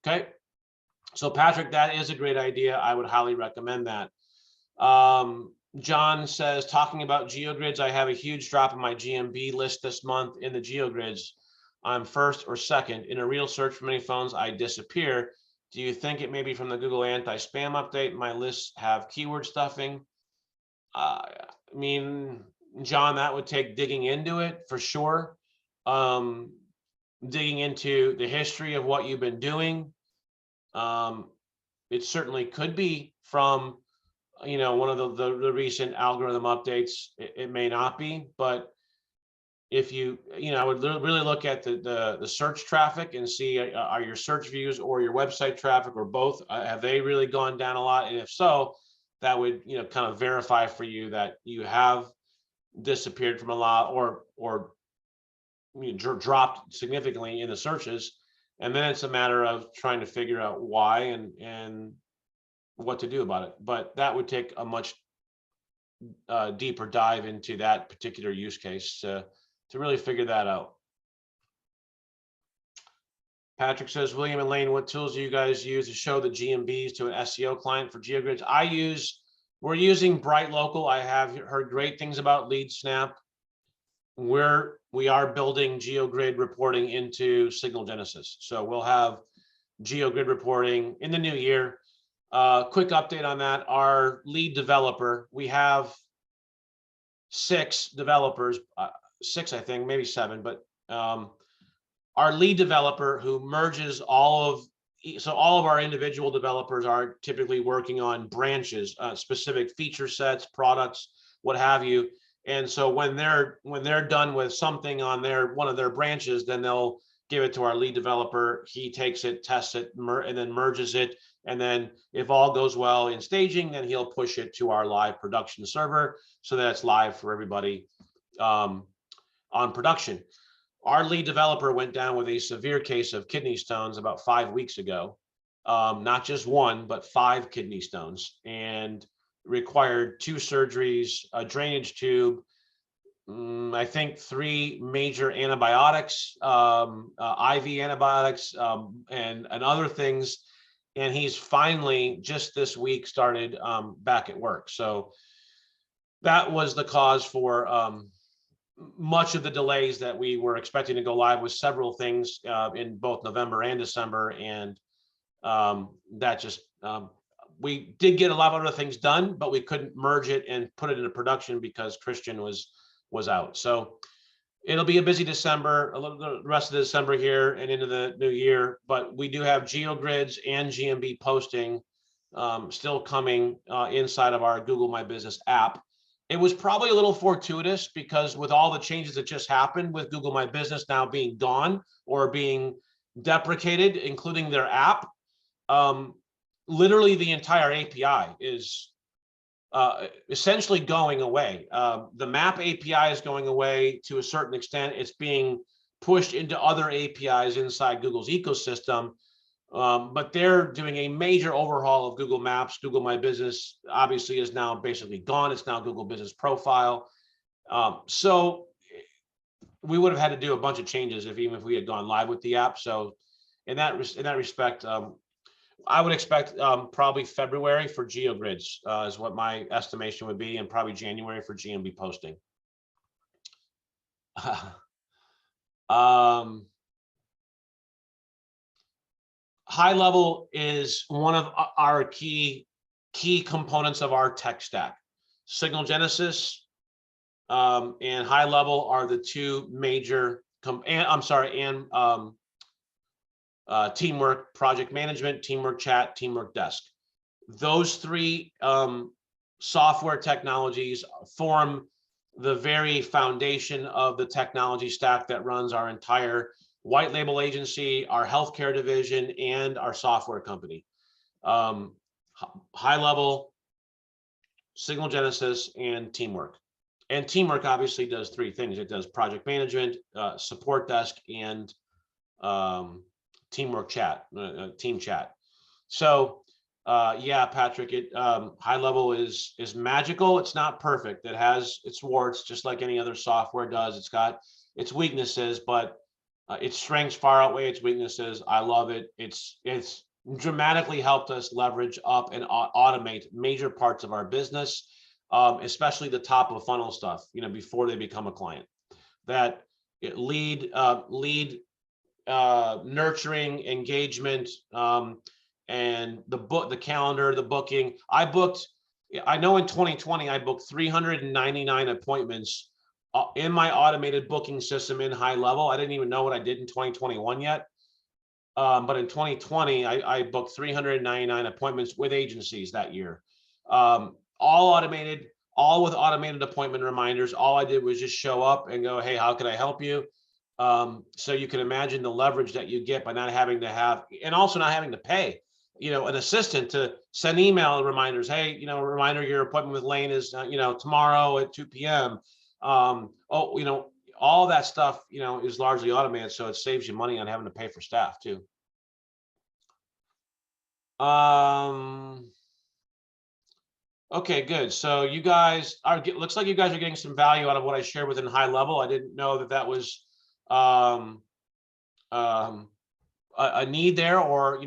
Okay. So Patrick, that is a great idea. I would highly recommend that. John says, talking about GeoGrids, I have a huge drop in my GMB list this month in the GeoGrids. I'm first or second. In a real search for many phones, I disappear. Do you think it may be from the Google anti-spam update? My lists have keyword stuffing. I mean, John, that would take digging into it for sure. Digging into the history of what you've been doing. It certainly could be from, one of the recent algorithm updates. It may not be, but if I would really look at the search traffic and see, are your search views or your website traffic or both, have they really gone down a lot? And if so, that would, kind of verify for you that you have disappeared from a lot or dropped significantly in the searches. And then it's a matter of trying to figure out why and what to do about it. But that would take a much deeper dive into that particular use case to really figure that out. Patrick says, William and Lane, what tools do you guys use to show the GMBs to an SEO client for GeoGrids? We're using Bright Local. I have heard great things about LeadSnap. We are building GeoGrid reporting into Signal Genesys. So we'll have GeoGrid reporting in the new year. Quick update on that. Our lead developer, we have 6 developers, 6, I think, maybe 7, but our lead developer who merges all of our individual developers are typically working on branches, specific feature sets, products, what have you. And so when they're done with something on one of their branches, then they'll give it to our lead developer. He takes it, tests it, and then merges it. And then if all goes well in staging, then he'll push it to our live production server so that it's live for everybody on production. our lead developer went down with a severe case of kidney stones about 5 weeks ago. Not just one, but 5 kidney stones, and required 2 surgeries, a drainage tube, I think 3 major antibiotics, IV antibiotics, and other things. And he's finally just this week started back at work. So that was the cause for much of the delays that we were expecting to go live with several things in both November and December. And that just, we did get a lot of other things done, but we couldn't merge it and put it into production because Christian was out. So it'll be a busy December, a little the rest of December here and into the new year, but we do have GeoGrids and GMB posting still coming inside of our Google My Business app. It was probably a little fortuitous because with all the changes that just happened with Google My Business now being gone or being deprecated, including their app, literally the entire API is essentially going away. The map API is going away to a certain extent. It's being pushed into other APIs inside Google's ecosystem, but they're doing a major overhaul of Google Maps. Google My Business obviously is now basically gone. It's now Google Business Profile. So we would have had to do a bunch of changes even if we had gone live with the app. So in that respect, I would expect probably February for GeoGrids is what my estimation would be, and probably January for GMB posting. High level is one of our key components of our tech stack. Signal Genesys and high level are the 2 major, teamwork, project management, teamwork chat, teamwork desk. Those 3 software technologies form the very foundation of the technology stack that runs our entire white label agency, our healthcare division, and our software company. High level, Signal Genesys, and teamwork. And teamwork obviously does 3 things. It does project management, support desk, and teamwork chat, team chat. So yeah, Patrick, high level is magical. It's not perfect. It has its warts, just like any other software does. It's got its weaknesses, but its strengths far outweigh its weaknesses. I love it. It's dramatically helped us leverage up and automate major parts of our business, especially the top of funnel stuff, before they become a client. That lead nurturing, engagement, and the calendar, the booking. I know in 2020, I booked 399 appointments in my automated booking system in high level. I didn't even know what I did in 2021 yet. But in 2020, I booked 399 appointments with agencies that year. All automated, all with automated appointment reminders. All I did was just show up and go, hey, how can I help you? So you can imagine the leverage that you get by not having to have, and also not having to pay, an assistant to send email reminders. Hey, reminder, your appointment with Lane is, tomorrow at 2 p.m. All that stuff, is largely automated. So it saves you money on having to pay for staff too. Okay, good. So you guys looks like you guys are getting some value out of what I shared within high level. I didn't know that was a need there, or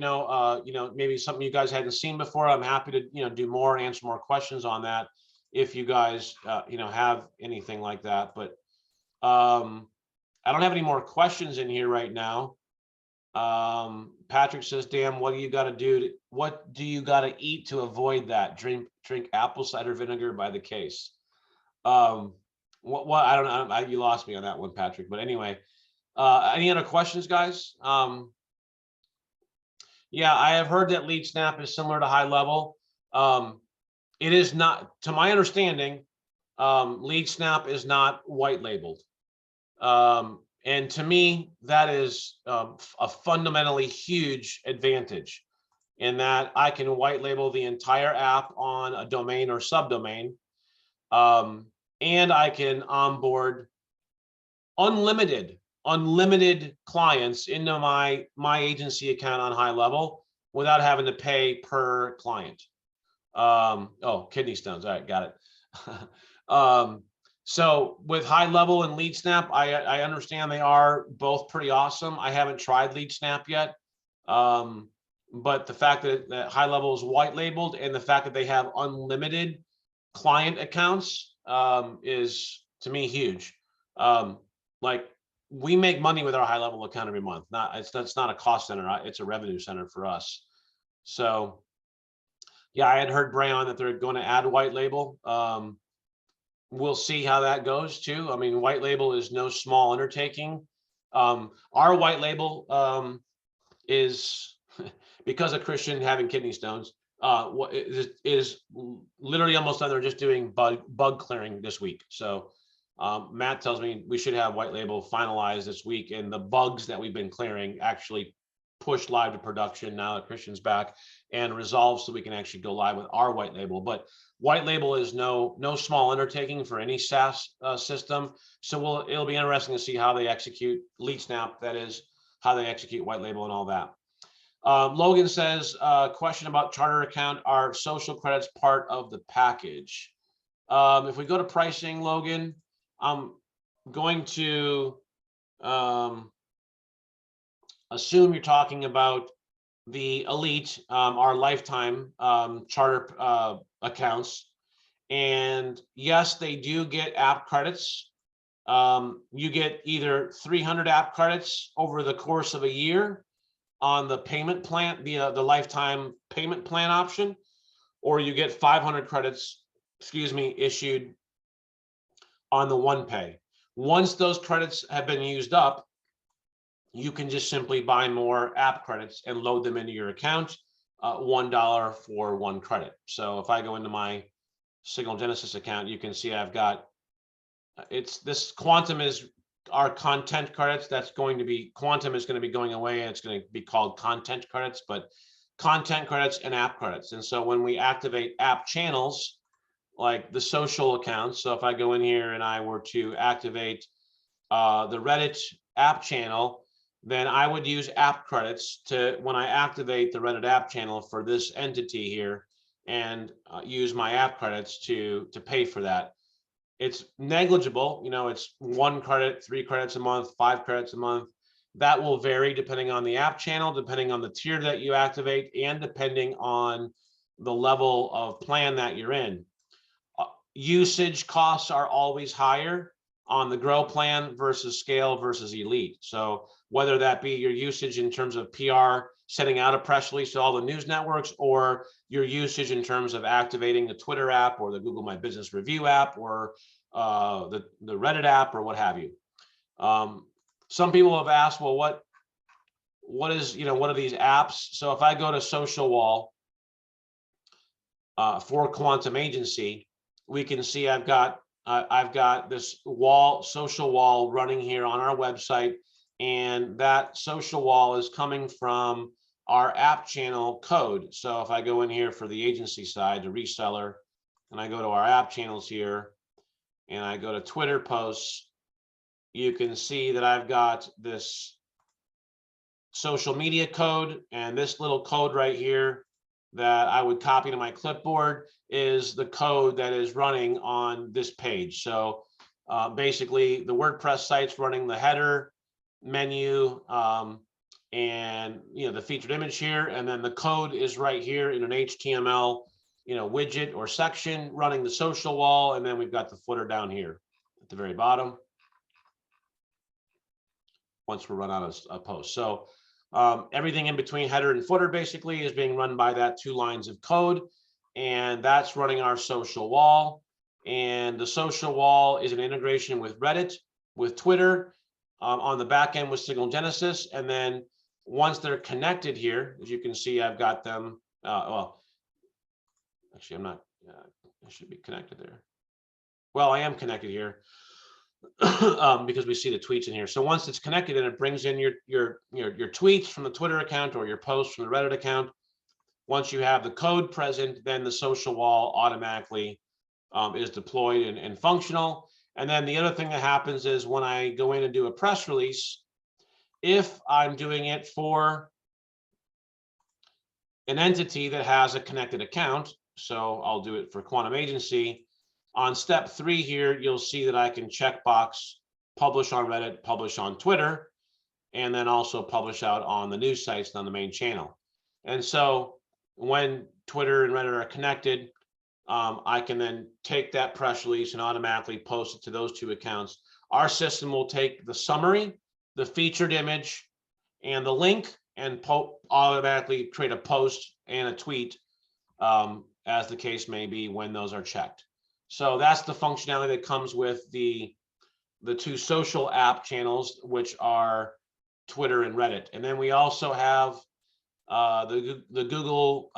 maybe something you guys hadn't seen before. I'm happy to do more and answer more questions on that if you guys have anything like that. But I don't have any more questions in here right now. Patrick says, "Dan, what do you got to do? What do you got to eat to avoid that? Drink apple cider vinegar by the case." What I don't know. You lost me on that one, Patrick. But anyway, any other questions, guys? Yeah, I have heard that lead snap is similar to high level. It is not, to my understanding, lead snap is not white labeled. And to me, that is a fundamentally huge advantage in that I can white label the entire app on a domain or subdomain, and I can onboard unlimited unlimited clients into my agency account on High Level without having to pay per client. Oh, kidney stones. All right, got it. So with High Level and Lead Snap, I understand they are both pretty awesome. I haven't tried Lead Snap yet. But the fact that High Level is white labeled and the fact that they have unlimited client accounts is to me huge. Like we make money with our High Level account every month. That's not a cost center, it's a revenue center for us. So yeah, I had heard Brayon that they're going to add white label. We'll see how that goes too. I mean, white label is no small undertaking. Our white label is because of Christian having kidney stones, what is literally almost done. They're just doing bug clearing this week. So Matt tells me we should have white label finalized this week, and the bugs that we've been clearing actually push live to production now that Christian's back and resolve, so we can actually go live with our white label. But white label is no small undertaking for any SaaS system. So it'll be interesting to see how they execute Lead Snap, that is, how they execute white label and all that. Logan says, question about charter account, are social credits part of the package? If we go to pricing, Logan, I'm going to assume you're talking about the Elite, our lifetime charter accounts. And yes, they do get app credits. You get either 300 app credits over the course of a year on the payment plan, the lifetime payment plan option, or you get 500 credits, issued on the one pay. Once those credits have been used up, you can just simply buy more app credits and load them into your account, $1 for 1 credit. So if I go into my Signal Genesys account, you can see I've got, this Quantum is our content credits. That's going to be, Quantum is going to be going away, and it's going to be called content credits, but content credits and app credits. And so when we activate app channels, like the social accounts, so if I go in here and I were to activate the Reddit app channel, then I would use app credits to, when I activate the Reddit app channel for this entity here, and use my app credits to pay for that. It's negligible, it's 1 credit, 3 credits a month, 5 credits a month. That will vary depending on the app channel, depending on the tier that you activate, and depending on the level of plan that you're in. Usage costs are always higher on the Grow plan versus Scale versus Elite. So whether that be your usage in terms of PR, sending out a press release to all the news networks, or your usage in terms of activating the Twitter app or the Google My Business Review app, or the Reddit app, or what have you. Some people have asked, well, what are these apps? So if I go to Social Wall for Quantum Agency, we can see I've got this social wall running here on our website, and that social wall is coming from our app channel code. So if I go in here for the agency side, the reseller, and I go to our app channels here, and I go to Twitter posts, you can see that I've got this social media code, and this little code right here that I would copy to my clipboard is the code that is running on this page. So basically the WordPress site's running the header menu and the featured image here, and then the code is right here in an HTML widget or section running the social wall, and then we've got the footer down here at the very bottom once we're run out of a post. So everything in between header and footer basically is being run by that 2 lines of code, and that's running our social wall. And the social wall is an integration with Reddit, with Twitter, on the back end with Signal Genesys. And then once they're connected here, as you can see, I've got them. Well, actually, I'm not. I should be connected there. Well, I am connected here. Because we see the tweets in here. So once it's connected and it brings in your tweets from the Twitter account or your posts from the Reddit account, once you have the code present, then the social wall automatically is deployed and functional. And then the other thing that happens is when I go in and do a press release, if I'm doing it for an entity that has a connected account, so I'll do it for Quantum Agency, on step 3 here, you'll see that I can check box publish on Reddit, publish on Twitter, and then also publish out on the news sites and on the main channel. And so when Twitter and Reddit are connected, I can then take that press release and automatically post it to those 2 accounts. Our system will take the summary, the featured image, and the link, and automatically create a post and a tweet, as the case may be, when those are checked. So that's the functionality that comes with the 2 social app channels, which are Twitter and Reddit. And then we also have the Google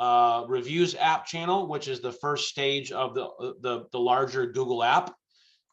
Reviews app channel, which is the first stage of the larger Google app.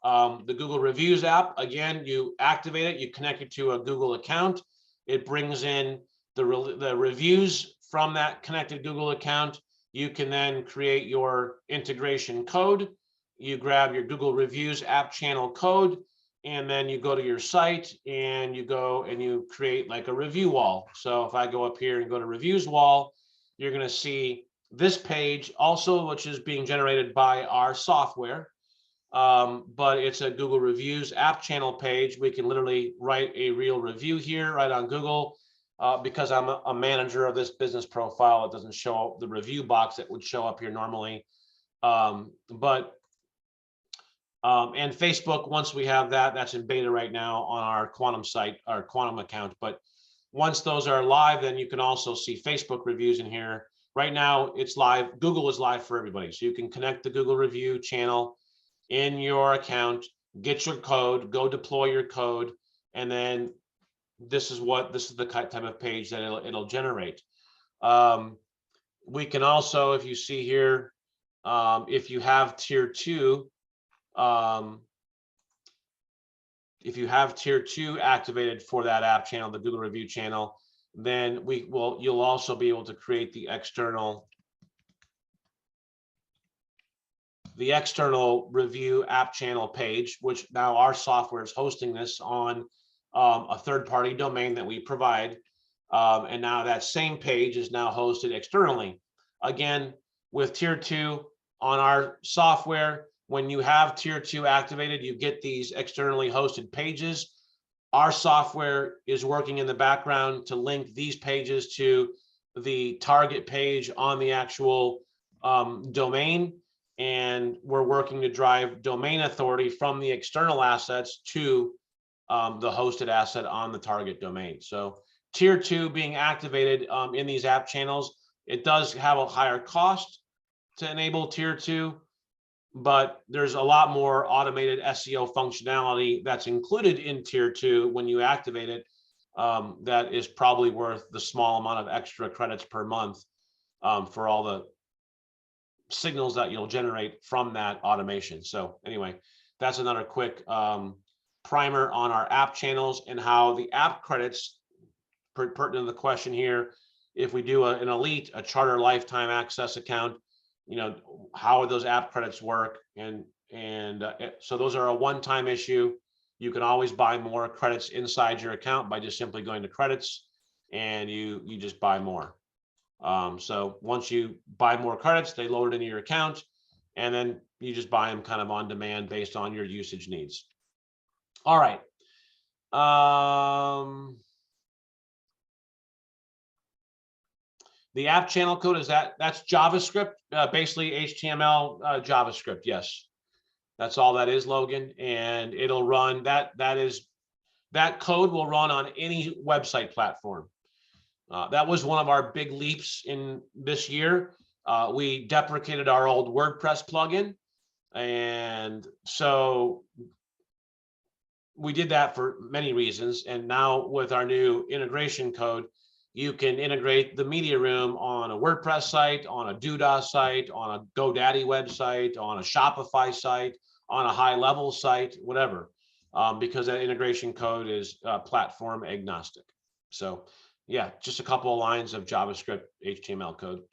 The Google Reviews app, again, you activate it, you connect it to a Google account. It brings in the reviews from that connected Google account. You can then create your integration code. You grab your Google Reviews app channel code, and then you go to your site and you go and you create like a review wall. So if I go up here and go to reviews wall, you're going to see this page also, which is being generated by our software. But it's a Google Reviews app channel page. We can literally write a real review here right on Google. Because I'm a manager of this business profile, it doesn't show the review box that would show up here normally. And Facebook, once we have that, that's in beta right now on our Quantum site, our Quantum account. But once those are live, then you can also see Facebook reviews in here. Right now, it's live. Google is live for everybody. So you can connect the Google review channel in your account, get your code, go deploy your code, and then this is the type of page that it'll generate. We can also, if you see here, if you have tier 2, activated for that app channel, the Google Review channel, then you'll also be able to create the external review app channel page, which now our software is hosting this on a third-party domain that we provide. And now that same page is now hosted externally. Again, with tier 2 on our software, when you have tier 2 activated, you get these externally hosted pages. Our software is working in the background to link these pages to the target page on the actual domain. And we're working to drive domain authority from the external assets to the hosted asset on the target domain. So tier 2 being activated in these app channels, it does have a higher cost to enable tier 2, but there's a lot more automated SEO functionality that's included in tier 2 when you activate it. That is probably worth the small amount of extra credits per month for all the signals that you'll generate from that automation. So anyway, that's another quick primer on our app channels and how the app credits, pertinent to the question here, if we do an elite, a charter lifetime access account, how would those app credits work? And so those are a one-time issue. You can always buy more credits inside your account by just simply going to credits, and you just buy more. So once you buy more credits, they load it into your account, and then you just buy them kind of on demand based on your usage needs. All right. The app channel code is that's JavaScript, basically HTML, JavaScript. Yes, that's all that is, Logan, and it'll run that code will run on any website platform. That was one of our big leaps in this year. We deprecated our old WordPress plugin, and so we did that for many reasons. And now with our new integration code, you can integrate the media room on a WordPress site, on a Doodah site, on a GoDaddy website, on a Shopify site, on a high-level site, whatever, because that integration code is platform agnostic. So yeah, just a couple of lines of JavaScript HTML code.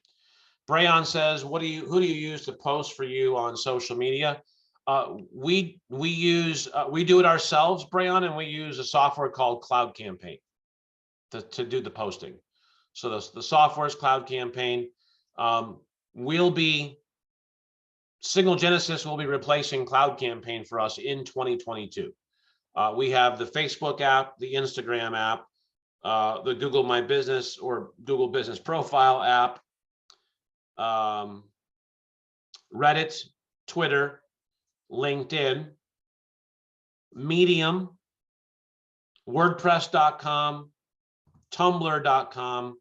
Brayon says, who do you use to post for you on social media? We do it ourselves, Brayon, and we use a software called Cloud Campaign to do the posting. So the software is Cloud Campaign. Signal Genesys will be replacing Cloud Campaign for us in 2022. We have the Facebook app, the Instagram app, the Google My Business or Google Business Profile app, Reddit, Twitter, LinkedIn, Medium, WordPress.com, Tumblr.com.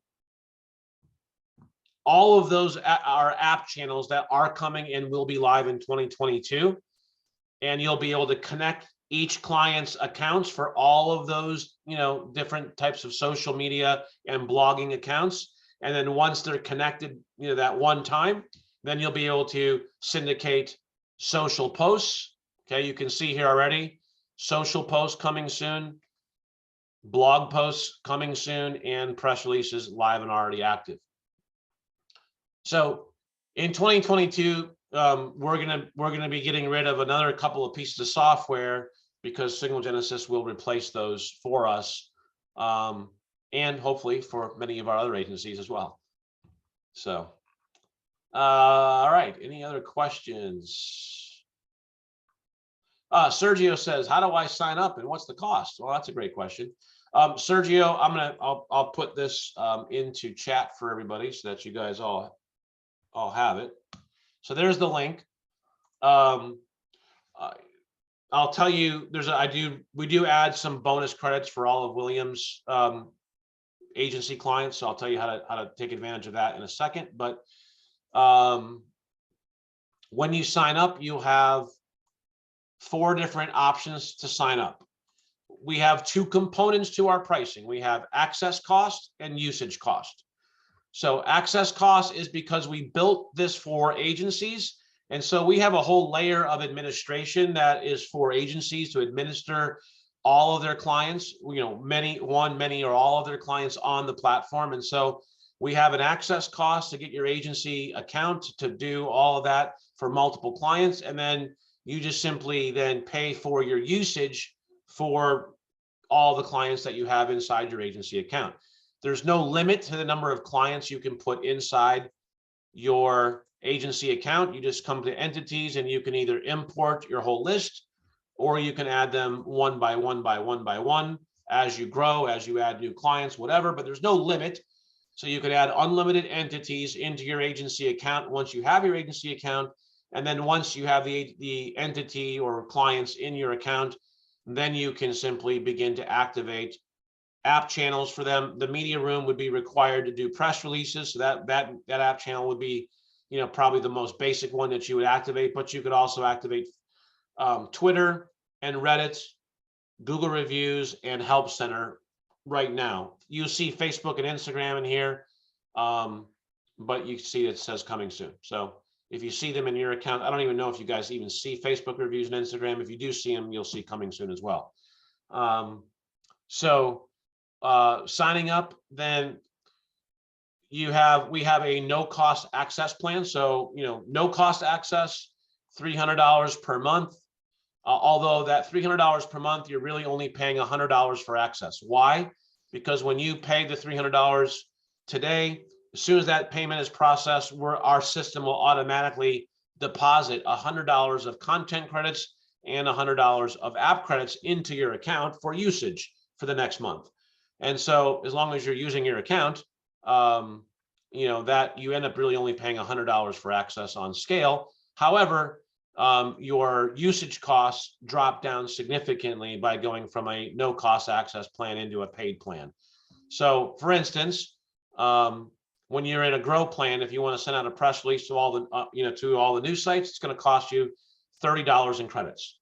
All of those are app channels that are coming and will be live in 2022. And you'll be able to connect each client's accounts for all of those, different types of social media and blogging accounts. And then once they're connected, that one time, then you'll be able to syndicate social posts. Okay, you can see here already, social posts coming soon, blog posts coming soon, and press releases live and already active. So in 2022, we're gonna be getting rid of another couple of pieces of software because Signal Genesys will replace those for us, and hopefully for many of our other agencies as well. So, all right. Any other questions? Sergio says, "How do I sign up and what's the cost?" Well, that's a great question. Sergio, I'll put this into chat for everybody so that you guys all have it. So there's the link. I'll tell you, we do add some bonus credits for all of Williams' agency clients. So I'll tell you how to take advantage of that in a second. But when you sign up, you have 4 different options to sign up. We have 2 components to our pricing. We have access cost and usage cost. So access cost is because we built this for agencies. And so we have a whole layer of administration that is for agencies to administer all of their clients, many or all of their clients on the platform. And so we have an access cost to get your agency account to do all of that for multiple clients. And then you just simply then pay for your usage for all the clients that you have inside your agency account. There's no limit to the number of clients you can put inside your agency account. You just come to entities and you can either import your whole list or you can add them one by one as you grow, as you add new clients, whatever, but there's no limit. So you can add unlimited entities into your agency account once you have your agency account. And then once you have the entity or clients in your account, then you can simply begin to activate app channels for them. The media room would be required to do press releases. So that app channel would be, probably the most basic one that you would activate, but you could also activate Twitter and Reddit, Google reviews, and Help Center right now. You see Facebook and Instagram in here, but you see it says coming soon. So if you see them in your account, I don't even know if you guys even see Facebook reviews and Instagram. If you do see them, you'll see coming soon as well. Signing up, then we have a no cost access plan. So, no cost access, $300 per month. Although that $300 per month, you're really only paying $100 for access. Why? Because when you pay the $300 today, as soon as that payment is processed, our system will automatically deposit $100 of content credits and $100 of app credits into your account for usage for the next month. And so as long as you're using your account, that you end up really only paying $100 for access on scale. However, your usage costs drop down significantly by going from a no cost access plan into a paid plan. So for instance, when you're in a grow plan, if you want to send out a press release to all the news sites, it's going to cost you $30 in credits.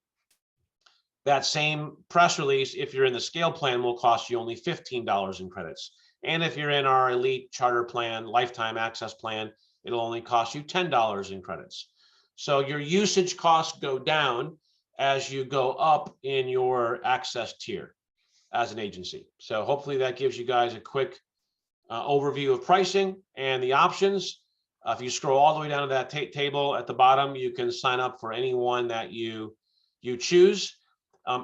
That same press release, if you're in the scale plan, will cost you only $15 in credits. And if you're in our elite charter plan, lifetime access plan, it'll only cost you $10 in credits. So your usage costs go down as you go up in your access tier as an agency. So hopefully that gives you guys a quick overview of pricing and the options. If you scroll all the way down to that table at the bottom, you can sign up for any one that you choose.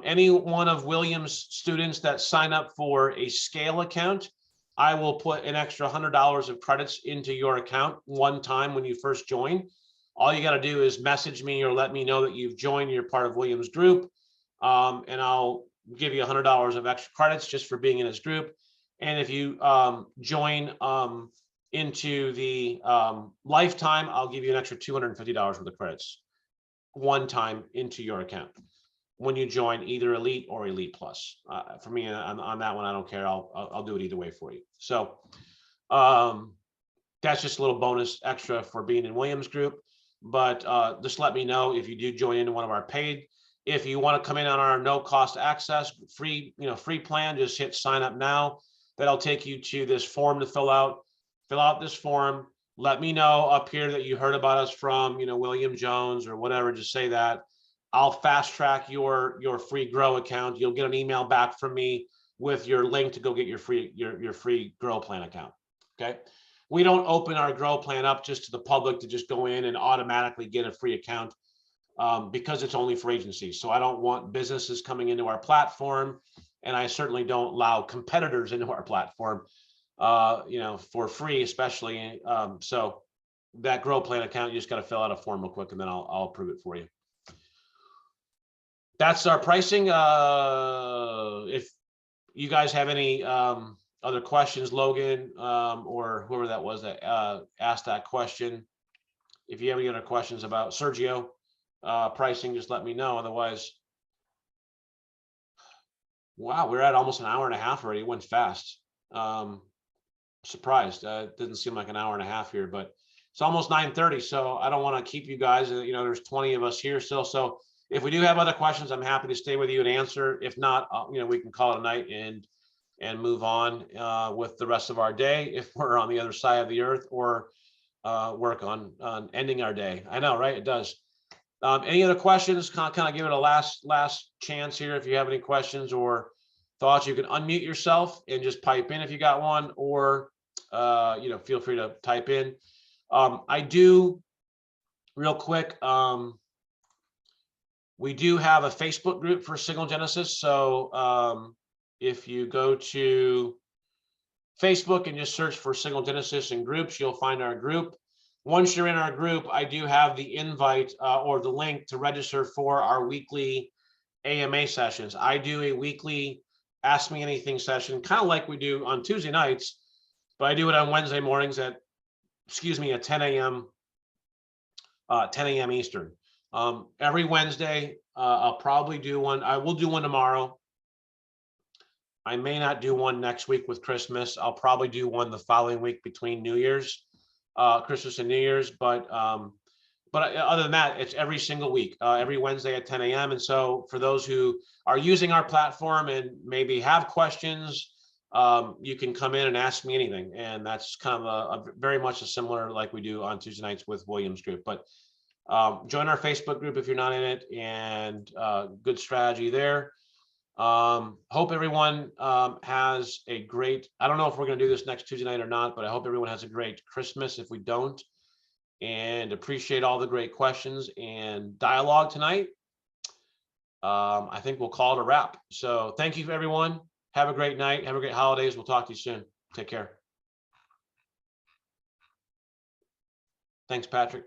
Any one of William's students that sign up for a scale account, I will put an extra $100 of credits into your account one time when you first join. All you got to do is message me or let me know that you've joined, you're part of William's group, and I'll give you $100 of extra credits just for being in his group. And if you join into the lifetime, I'll give you an extra $250 worth of credits one time into your account when you join either Elite or Elite Plus. For me, on that one, I don't care. I'll do it either way for you. So that's just a little bonus extra for being in William's group. But just let me know if you do join into one of our paid. If you want to come in on our no cost access free plan, just hit sign up now. That'll take you to this form to fill out. Fill out this form. Let me know up here that you heard about us from, William Jones or whatever. Just say that. I'll fast track your free grow account. You'll get an email back from me with your link to go get your free grow plan account. Okay. We don't open our grow plan up just to the public to just go in and automatically get a free account because it's only for agencies. So I don't want businesses coming into our platform, and I certainly don't allow competitors into our platform, for free, especially. So that grow plan account, you just got to fill out a form real quick, and then I'll approve it for you. That's our pricing. If you guys have any other questions, Logan, or whoever that was that asked that question, if you have any other questions about Sergio pricing, just let me know. Otherwise, wow, we're at almost an hour and a half already. It went fast. Surprised. It didn't seem like an hour and a half here, but it's almost 9:30. So I don't want to keep you guys. There's 20 of us here still. So if we do have other questions, I'm happy to stay with you and answer. If not, we can call it a night and move on with the rest of our day if we're on the other side of the earth, or work on ending our day. I know, right? It does. Any other questions? Kind of give it a last chance here. If you have any questions or thoughts, you can unmute yourself and just pipe in if you got one, or feel free to type in. I do, real quick, we do have a Facebook group for Signal Genesis. So if you go to Facebook and just search for Signal Genesis and groups, you'll find our group. Once you're in our group, I do have the invite or the link to register for our weekly AMA sessions. I do a weekly Ask Me Anything session, kind of like we do on Tuesday nights, but I do it on Wednesday mornings at 10 a.m. 10 a.m. Eastern. Every Wednesday, I'll probably do one. I will do one tomorrow. I may not do one next week with Christmas. I'll probably do one the following week between New Year's, Christmas and New Year's. But other than that, it's every single week, every Wednesday at 10 a.m. And so for those who are using our platform and maybe have questions, you can come in and ask me anything. And that's kind of a very much a similar like we do on Tuesday nights with William's group. But join our Facebook group if you're not in it, and good strategy there. Hope everyone has a great, I don't know if we're going to do this next Tuesday night or not, but I hope everyone has a great Christmas if we don't, and appreciate all the great questions and dialogue tonight. I think we'll call it a wrap. So thank you everyone. Have a great night. Have a great holidays. We'll talk to you soon. Take care. Thanks, Patrick.